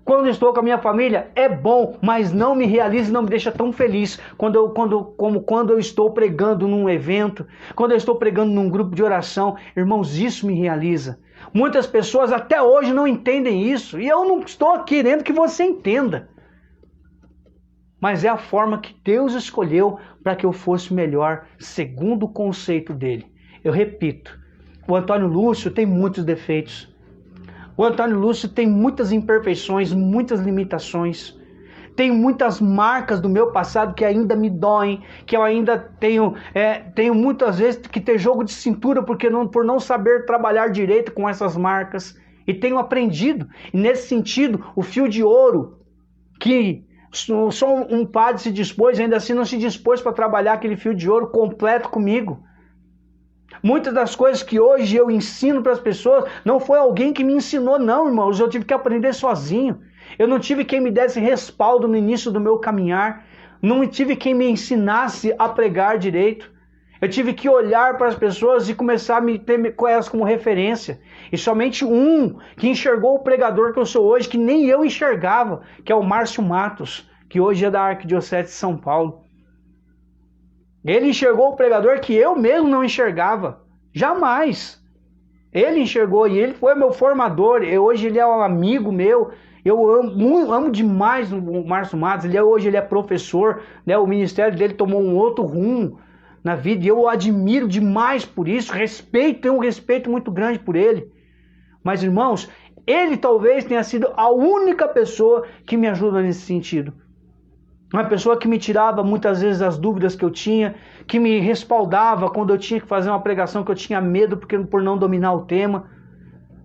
Speaker 1: Quando eu estou com a minha família, é bom, mas não me realiza e não me deixa tão feliz como quando eu estou pregando num evento, quando eu estou pregando num grupo de oração. Irmãos, isso me realiza. Muitas pessoas até hoje não entendem isso, e eu não estou querendo que você entenda. Mas é a forma que Deus escolheu para que eu fosse melhor, segundo o conceito dele. Eu repito, o Antônio Lúcio tem muitos defeitos. O Antônio Lúcio tem muitas imperfeições, muitas limitações. Tem muitas marcas do meu passado que ainda me doem, que eu ainda tenho muitas vezes que ter jogo de cintura por não saber trabalhar direito com essas marcas. E tenho aprendido. E nesse sentido, o fio de ouro que só um padre se dispôs, ainda assim não se dispôs para trabalhar aquele fio de ouro completo comigo. Muitas das coisas que hoje eu ensino para as pessoas, não foi alguém que me ensinou, não, irmãos. Eu tive que aprender sozinho. Eu não tive quem me desse respaldo no início do meu caminhar. Não tive quem me ensinasse a pregar direito. Eu tive que olhar para as pessoas e começar a me ter com elas como referência. E somente um que enxergou o pregador que eu sou hoje, que nem eu enxergava, que é o Márcio Matos, que hoje é da Arquidiocese de São Paulo. Ele enxergou o pregador que eu mesmo não enxergava. Jamais. Ele enxergou e ele foi meu formador. Hoje ele é um amigo meu. Eu amo demais o Márcio Matos. Hoje ele é professor. Né? O ministério dele tomou um outro rumo na vida. E eu o admiro demais por isso. Tenho um respeito muito grande por ele. Mas, irmãos, ele talvez tenha sido a única pessoa que me ajuda nesse sentido. Uma pessoa que me tirava muitas vezes as dúvidas que eu tinha, que me respaldava quando eu tinha que fazer uma pregação que eu tinha medo por não dominar o tema.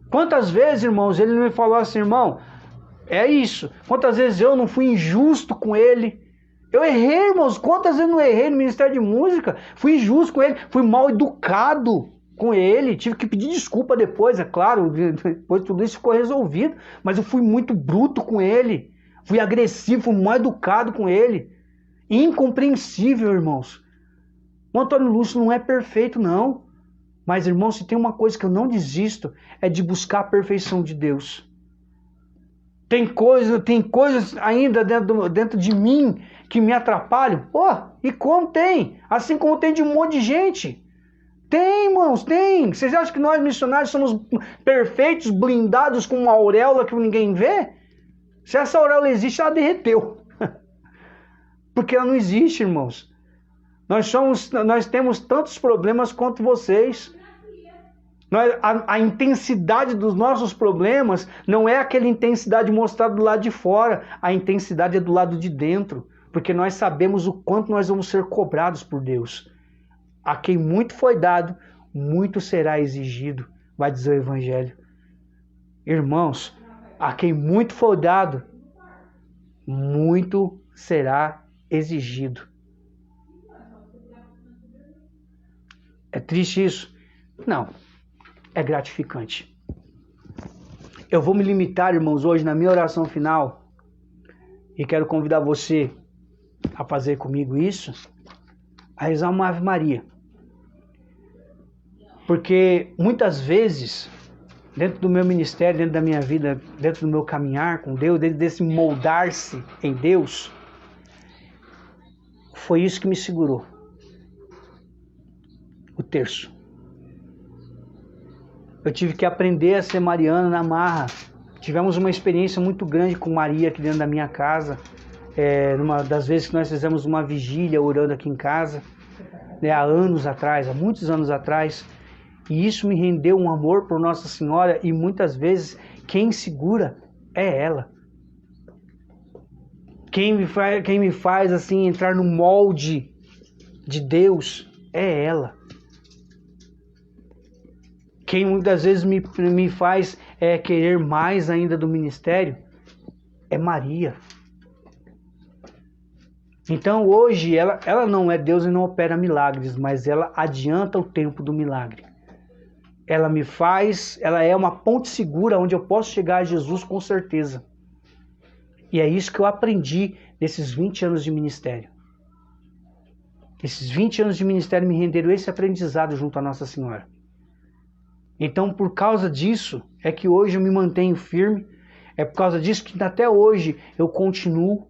Speaker 1: Quantas vezes, irmãos, ele me falou assim, irmão, é isso. Quantas vezes eu não fui injusto com ele. Eu errei, irmãos, quantas vezes eu não errei no Ministério de Música. Fui injusto com ele, fui mal educado com ele. Tive que pedir desculpa depois, é claro, depois tudo isso ficou resolvido. Mas eu fui muito bruto com ele. Fui agressivo, fui mal educado com ele. Incompreensível, irmãos. O Antônio Lúcio não é perfeito, não. Mas, irmãos, se tem uma coisa que eu não desisto, é de buscar a perfeição de Deus. Tem coisas ainda dentro de mim que me atrapalham. E como tem? Assim como tem de um monte de gente. Tem, irmãos, tem. Vocês acham que nós missionários somos perfeitos, blindados com uma auréola que ninguém vê? Se essa auréola existe, ela derreteu. Porque ela não existe, irmãos. Nós temos tantos problemas quanto vocês. A intensidade dos nossos problemas não é aquela intensidade mostrada do lado de fora. A intensidade é do lado de dentro. Porque nós sabemos o quanto nós vamos ser cobrados por Deus. A quem muito foi dado, muito será exigido, vai dizer o Evangelho. Irmãos, a quem muito for dado, muito será exigido. É triste isso? Não, é gratificante. Eu vou me limitar, irmãos, hoje na minha oração final, e quero convidar você a fazer comigo isso, a rezar uma Ave Maria. Porque muitas vezes, dentro do meu ministério, dentro da minha vida, dentro do meu caminhar com Deus, dentro desse moldar-se em Deus, foi isso que me segurou. O terço. Eu tive que aprender a ser mariano na marra. Tivemos uma experiência muito grande com Maria aqui dentro da minha casa. Numa das vezes que nós fizemos uma vigília orando aqui em casa, há anos atrás, há muitos anos atrás. E isso me rendeu um amor por Nossa Senhora e muitas vezes quem segura é ela. Quem me faz assim entrar no molde de Deus é ela. Quem muitas vezes me faz querer mais ainda do ministério é Maria. Então hoje ela não é Deus e não opera milagres, mas ela adianta o tempo do milagre. Ela é uma ponte segura onde eu posso chegar a Jesus com certeza. E é isso que eu aprendi desses 20 anos de ministério. Esses 20 anos de ministério me renderam esse aprendizado junto a Nossa Senhora. Então, por causa disso, é que hoje eu me mantenho firme. É por causa disso que até hoje eu continuo.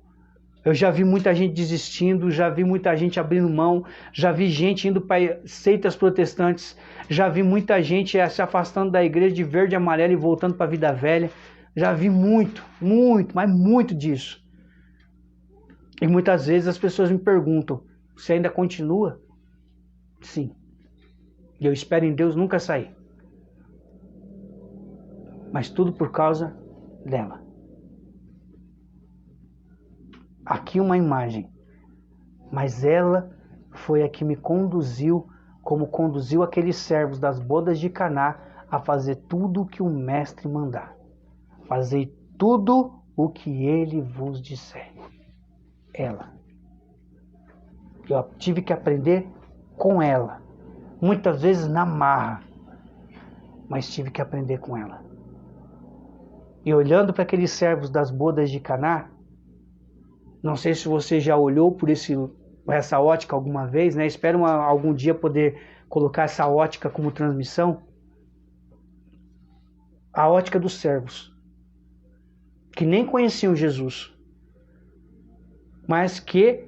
Speaker 1: Eu já vi muita gente desistindo, já vi muita gente abrindo mão, já vi gente indo para seitas protestantes, já vi muita gente se afastando da igreja de verde e amarelo e voltando para a vida velha. Já vi muito, mas muito disso. E muitas vezes as pessoas me perguntam, você ainda continua? Sim. E eu espero em Deus nunca sair. Mas tudo por causa dela. Aqui uma imagem. Mas ela foi a que me conduziu, como conduziu aqueles servos das bodas de Caná, a fazer tudo o que o mestre mandar. Fazei tudo o que ele vos disser. Ela. Eu tive que aprender com ela. Muitas vezes na marra. Mas tive que aprender com ela. E olhando para aqueles servos das bodas de Caná, não sei se você já olhou por essa ótica alguma vez, né? Espero algum dia poder colocar essa ótica como transmissão. A ótica dos servos, que nem conheciam Jesus, mas que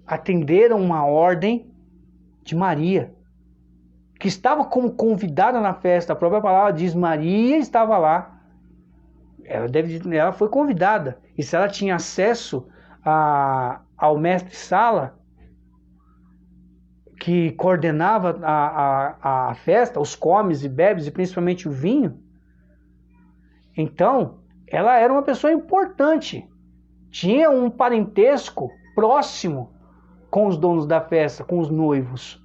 Speaker 1: atenderam uma ordem de Maria, que estava como convidada na festa. A própria palavra diz, Maria estava lá. Ela foi convidada. E se ela tinha acesso ao mestre-sala, que coordenava a festa, os comes e bebes, e principalmente o vinho, então ela era uma pessoa importante. Tinha um parentesco próximo com os donos da festa, com os noivos.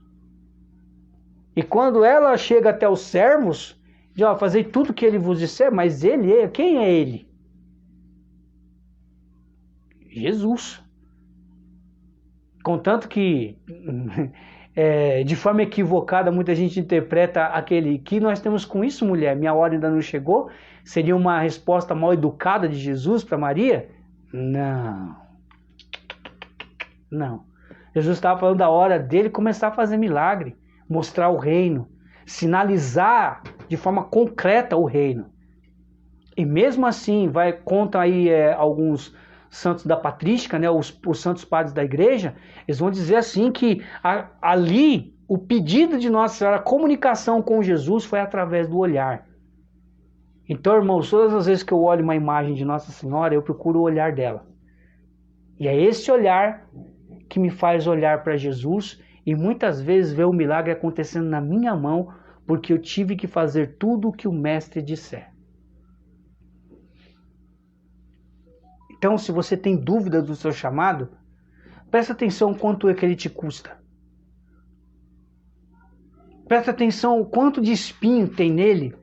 Speaker 1: E quando ela chega até os servos, diz, fazei tudo o que ele vos disser, mas quem é ele? Jesus. Contanto que, de forma equivocada, muita gente interpreta aquele, que nós temos com isso, mulher? Minha hora ainda não chegou? Seria uma resposta mal educada de Jesus para Maria? Não. Jesus estava falando da hora dele começar a fazer milagre, mostrar o reino, sinalizar de forma concreta o reino. E mesmo assim, conta aí alguns santos da patrística, né, os santos padres da igreja, eles vão dizer assim que ali o pedido de Nossa Senhora, a comunicação com Jesus foi através do olhar. Então, irmãos, todas as vezes que eu olho uma imagem de Nossa Senhora, eu procuro o olhar dela. E é esse olhar que me faz olhar para Jesus e muitas vezes ver o milagre acontecendo na minha mão, porque eu tive que fazer tudo o que o mestre disser. Então, se você tem dúvida do seu chamado, presta atenção quanto é que ele te custa. Presta atenção o quanto de espinho tem nele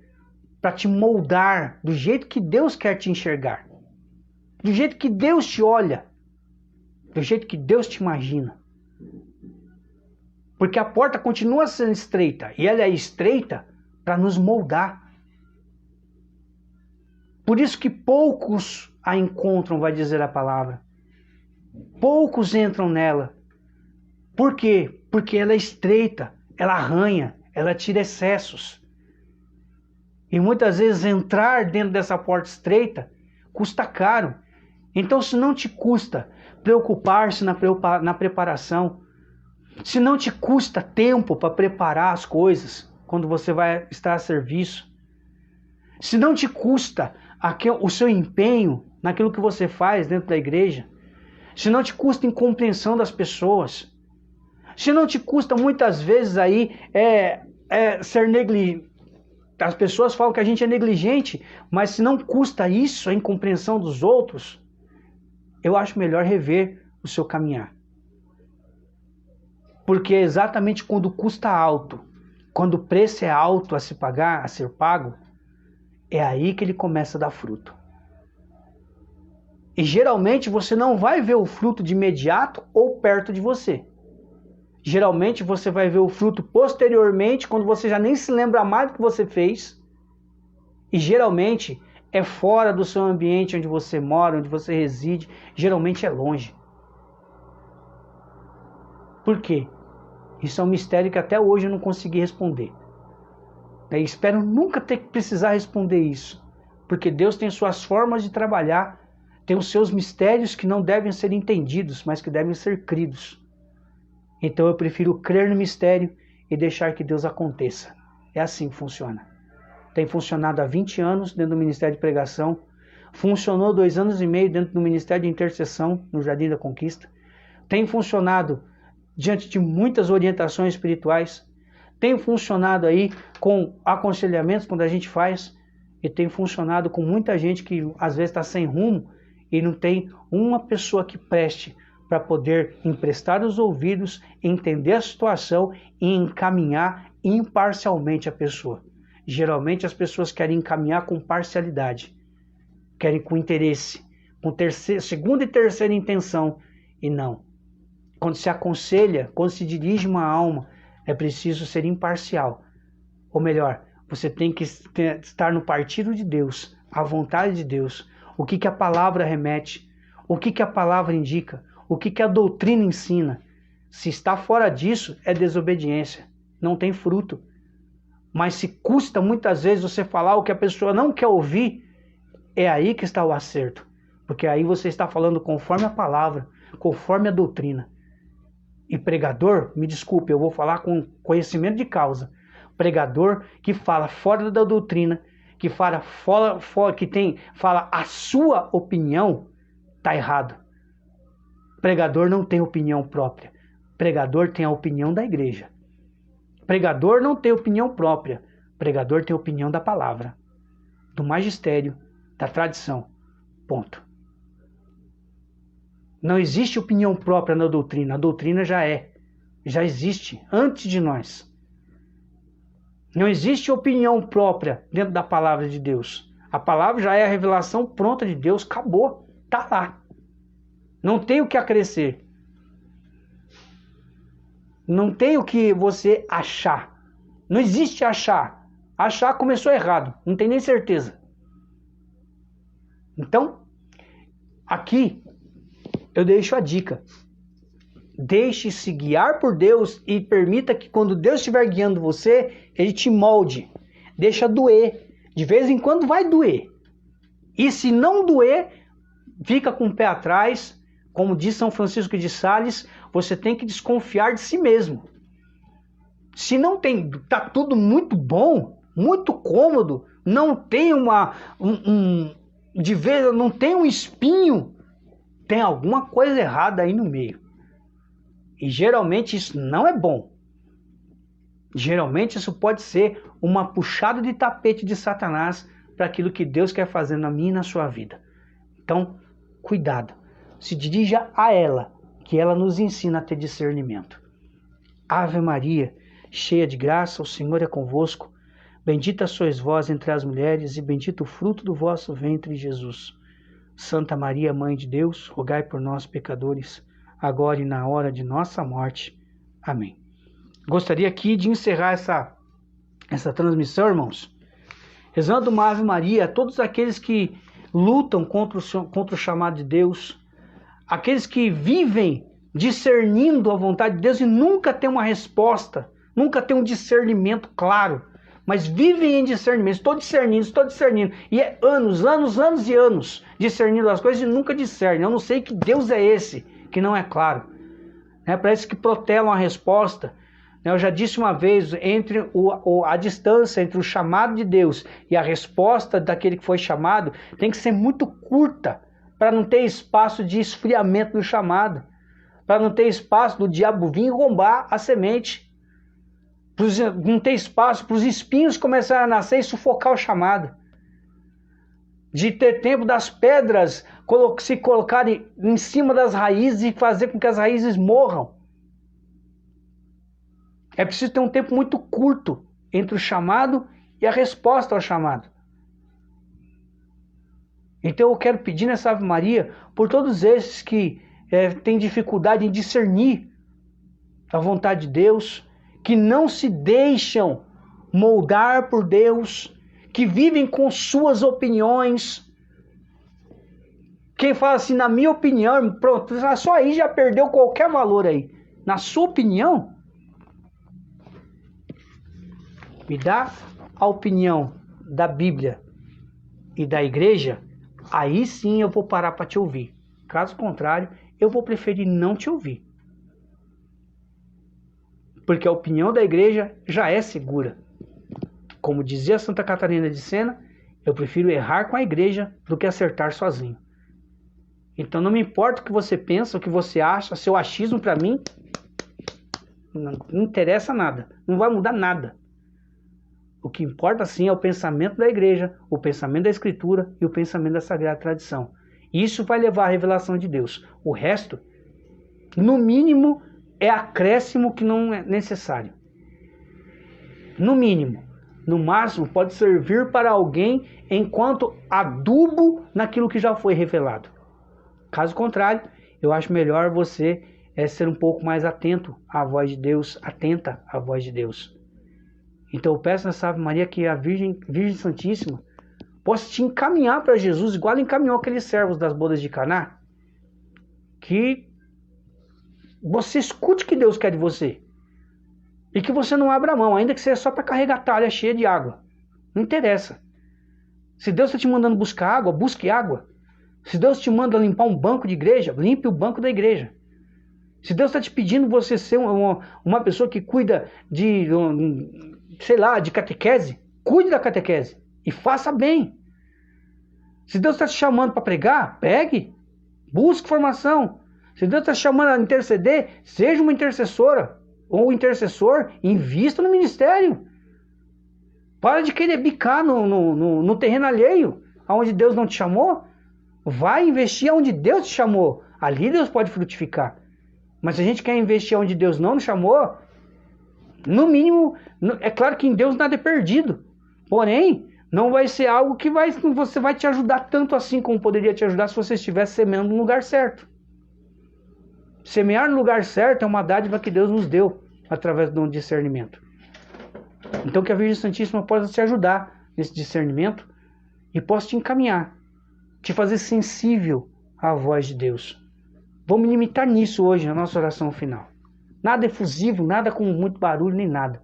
Speaker 1: para te moldar do jeito que Deus quer te enxergar. Do jeito que Deus te olha. Do jeito que Deus te imagina. Porque a porta continua sendo estreita. E ela é estreita para nos moldar. Por isso que poucos a encontram, vai dizer a palavra. Poucos entram nela. Por quê? Porque ela é estreita, ela arranha, ela tira excessos. E muitas vezes entrar dentro dessa porta estreita custa caro. Então, se não te custa preocupar-se na preparação, se não te custa tempo para preparar as coisas quando você vai estar a serviço, se não te custa o seu empenho naquilo que você faz dentro da igreja, se não te custa incompreensão das pessoas, se não te custa muitas vezes aí ser negligente. As pessoas falam que a gente é negligente, mas se não custa isso, a incompreensão dos outros, eu acho melhor rever o seu caminhar. Porque é exatamente quando custa alto, quando o preço é alto a se pagar, a ser pago, é aí que ele começa a dar fruto. E geralmente você não vai ver o fruto de imediato ou perto de você. Geralmente você vai ver o fruto posteriormente, quando você já nem se lembra mais do que você fez. E geralmente é fora do seu ambiente onde você mora, onde você reside, geralmente é longe. Por quê? Isso é um mistério que até hoje eu não consegui responder. Eu espero nunca ter que precisar responder isso, porque Deus tem suas formas de trabalhar, tem os seus mistérios que não devem ser entendidos, mas que devem ser cridos. Então eu prefiro crer no mistério e deixar que Deus aconteça. É assim que funciona. Tem funcionado há 20 anos dentro do Ministério de Pregação, funcionou 2 anos e meio dentro do Ministério de Intercessão, no Jardim da Conquista, tem funcionado diante de muitas orientações espirituais, tem funcionado aí com aconselhamentos quando a gente faz, e tem funcionado com muita gente que às vezes está sem rumo e não tem uma pessoa que preste para poder emprestar os ouvidos, entender a situação e encaminhar imparcialmente a pessoa. Geralmente as pessoas querem encaminhar com parcialidade, querem com interesse, com segunda e terceira intenção, e não. Quando se aconselha, quando se dirige uma alma, é preciso ser imparcial. Ou melhor, você tem que estar no partido de Deus, à vontade de Deus. O que a palavra remete, o que a palavra indica, o que a doutrina ensina. Se está fora disso, é desobediência, não tem fruto. Mas se custa muitas vezes você falar o que a pessoa não quer ouvir, é aí que está o acerto. Porque aí você está falando conforme a palavra, conforme a doutrina. E pregador, me desculpe, eu vou falar com conhecimento de causa. Pregador que fala fora da doutrina, que fala fala a sua opinião, está errado. Pregador não tem opinião própria. Pregador tem a opinião da igreja. Pregador não tem opinião própria. Pregador tem a opinião da palavra, do magistério, da tradição. Ponto. Não existe opinião própria na doutrina. A doutrina já existe antes de nós. Não existe opinião própria dentro da palavra de Deus. A palavra já é a revelação pronta de Deus, acabou, está lá. Não tem o que acrescer. Não tem o que você achar. Não existe achar. Achar começou errado, não tem nem certeza. Então, aqui eu deixo a dica. Deixe-se guiar por Deus e permita que quando Deus estiver guiando você, Ele te molde. Deixa doer. De vez em quando vai doer. E se não doer, fica com o pé atrás. Como diz São Francisco de Sales, você tem que desconfiar de si mesmo. Se não tem, tá tudo muito bom, muito cômodo, não tem não tem um espinho, tem alguma coisa errada aí no meio. E geralmente isso não é bom. Geralmente isso pode ser uma puxada de tapete de Satanás para aquilo que Deus quer fazer na minha e na sua vida. Então, cuidado. Se dirija a ela, que ela nos ensina a ter discernimento. Ave Maria, cheia de graça, o Senhor é convosco. Bendita sois vós entre as mulheres e bendito o fruto do vosso ventre, Jesus. Santa Maria, Mãe de Deus, rogai por nós, pecadores, agora e na hora de nossa morte. Amém. Gostaria aqui de encerrar essa transmissão, irmãos, rezando uma Ave Maria a todos aqueles que lutam contra o chamado de Deus, aqueles que vivem discernindo a vontade de Deus e nunca tem uma resposta, nunca tem um discernimento claro, mas vivem em discernimento. Estou discernindo. E é anos e anos discernindo as coisas e nunca discernem. Eu não sei que Deus é esse, que não é claro. Parece que protelam a resposta. Eu já disse uma vez, entre a distância entre o chamado de Deus e a resposta daquele que foi chamado tem que ser muito curta, para não ter espaço de esfriamento no chamado, para não ter espaço do diabo vir roubar a semente, não ter espaço para os espinhos começarem a nascer e sufocar o chamado, de ter tempo das pedras se colocarem em cima das raízes e fazer com que as raízes morram. É preciso ter um tempo muito curto entre o chamado e a resposta ao chamado. Então eu quero pedir nessa Ave Maria por todos esses que têm dificuldade em discernir a vontade de Deus, que não se deixam moldar por Deus, que vivem com suas opiniões. Quem fala assim, na minha opinião, pronto, só aí já perdeu qualquer valor aí. Na sua opinião, me dá a opinião da Bíblia e da igreja, aí sim eu vou parar para te ouvir. Caso contrário, eu vou preferir não te ouvir. Porque a opinião da igreja já é segura. Como dizia Santa Catarina de Sena, eu prefiro errar com a igreja do que acertar sozinho. Então não me importa o que você pensa, o que você acha, seu achismo para mim não interessa nada, não vai mudar nada. O que importa sim é o pensamento da igreja, o pensamento da escritura e o pensamento da sagrada tradição. Isso vai levar à revelação de Deus. O resto, no mínimo, é acréscimo que não é necessário. No mínimo. No máximo, pode servir para alguém enquanto adubo naquilo que já foi revelado. Caso contrário, eu acho melhor você ser um pouco mais atento à voz de Deus, atenta à voz de Deus. Então eu peço nessa Ave Maria que a Virgem Santíssima possa te encaminhar para Jesus, igual encaminhou aqueles servos das bodas de Caná, que você escute o que Deus quer de você. E que você não abra mão, ainda que seja só para carregar a talha cheia de água. Não interessa. Se Deus está te mandando buscar água, busque água. Se Deus te manda limpar um banco de igreja, limpe o banco da igreja. Se Deus está te pedindo você ser uma pessoa que cuida de, sei lá, de catequese, cuide da catequese e faça bem. Se Deus está te chamando para pregar, pegue, busque formação. Se Deus está te chamando a interceder, seja uma intercessora ou intercessor, invista no ministério. Para de querer bicar no terreno alheio, aonde Deus não te chamou. Vai investir onde Deus te chamou. Ali Deus pode frutificar. Mas se a gente quer investir onde Deus não nos chamou, no mínimo, é claro que em Deus nada é perdido. Porém, não vai ser algo que você vai te ajudar tanto assim como poderia te ajudar se você estivesse semeando no lugar certo. Semear no lugar certo é uma dádiva que Deus nos deu através do discernimento. Então que a Virgem Santíssima possa te ajudar nesse discernimento e possa te encaminhar, te fazer sensível à voz de Deus. Vamos limitar nisso hoje na nossa oração final. Nada efusivo, nada com muito barulho, nem nada.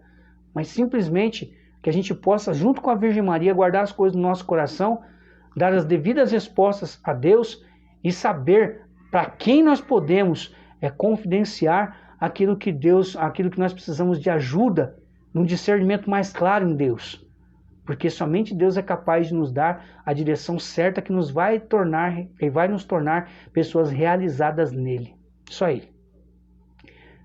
Speaker 1: Mas simplesmente que a gente possa, junto com a Virgem Maria, guardar as coisas no nosso coração, dar as devidas respostas a Deus e saber para quem nós podemos confidenciar aquilo que nós precisamos de ajuda, num discernimento mais claro em Deus. Porque somente Deus é capaz de nos dar a direção certa que nos vai nos tornar pessoas realizadas nele. Só Ele.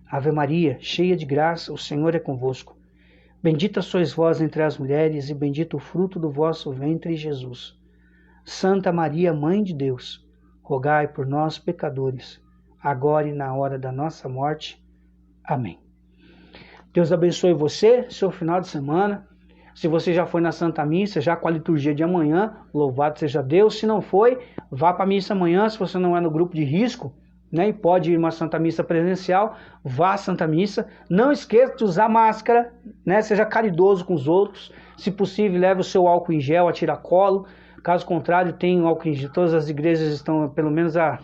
Speaker 1: Ave Maria, cheia de graça, o Senhor é convosco. Bendita sois vós entre as mulheres e bendito o fruto do vosso ventre, Jesus. Santa Maria, Mãe de Deus, rogai por nós, pecadores, agora e na hora da nossa morte. Amém. Deus abençoe você, seu final de semana. Se você já foi na Santa Missa, já com a liturgia de amanhã, louvado seja Deus. Se não foi, vá para a missa amanhã. Se você não é no grupo de risco, né, e pode ir uma Santa Missa presencial, vá à Santa Missa. Não esqueça de usar máscara, né, seja caridoso com os outros. Se possível, leve o seu álcool em gel a tiracolo. Caso contrário, tem álcool em gel. Todas as igrejas estão, pelo menos a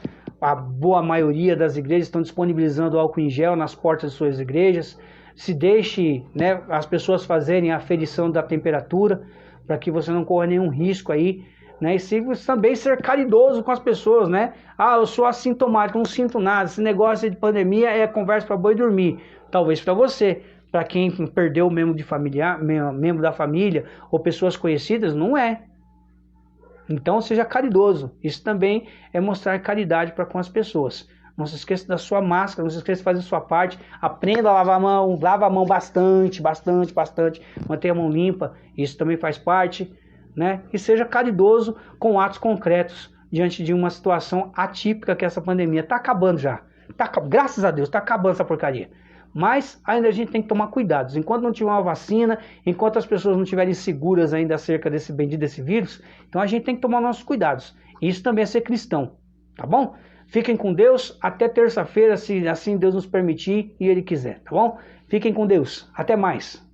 Speaker 1: boa maioria das igrejas, estão disponibilizando álcool em gel nas portas de suas igrejas. Se deixe, né, as pessoas fazerem a aferição da temperatura, para que você não corra nenhum risco aí, né? E se também ser caridoso com as pessoas, né? Ah, eu sou assintomático, não sinto nada, esse negócio de pandemia é conversa para boi dormir. Talvez para você, para quem perdeu membro da família ou pessoas conhecidas, não é. Então seja caridoso. Isso também é mostrar caridade para com as pessoas. Não se esqueça da sua máscara, não se esqueça de fazer a sua parte. Aprenda a lavar a mão, lava a mão bastante. Mantenha a mão limpa, isso também faz parte, né? E seja caridoso com atos concretos diante de uma situação atípica que essa pandemia está acabando já. Graças a Deus, está acabando essa porcaria. Mas ainda a gente tem que tomar cuidados. Enquanto não tiver uma vacina, enquanto as pessoas não estiverem seguras ainda acerca desse vírus, então a gente tem que tomar nossos cuidados. Isso também é ser cristão, tá bom? Fiquem com Deus, até terça-feira, se assim Deus nos permitir e Ele quiser, tá bom? Fiquem com Deus, até mais.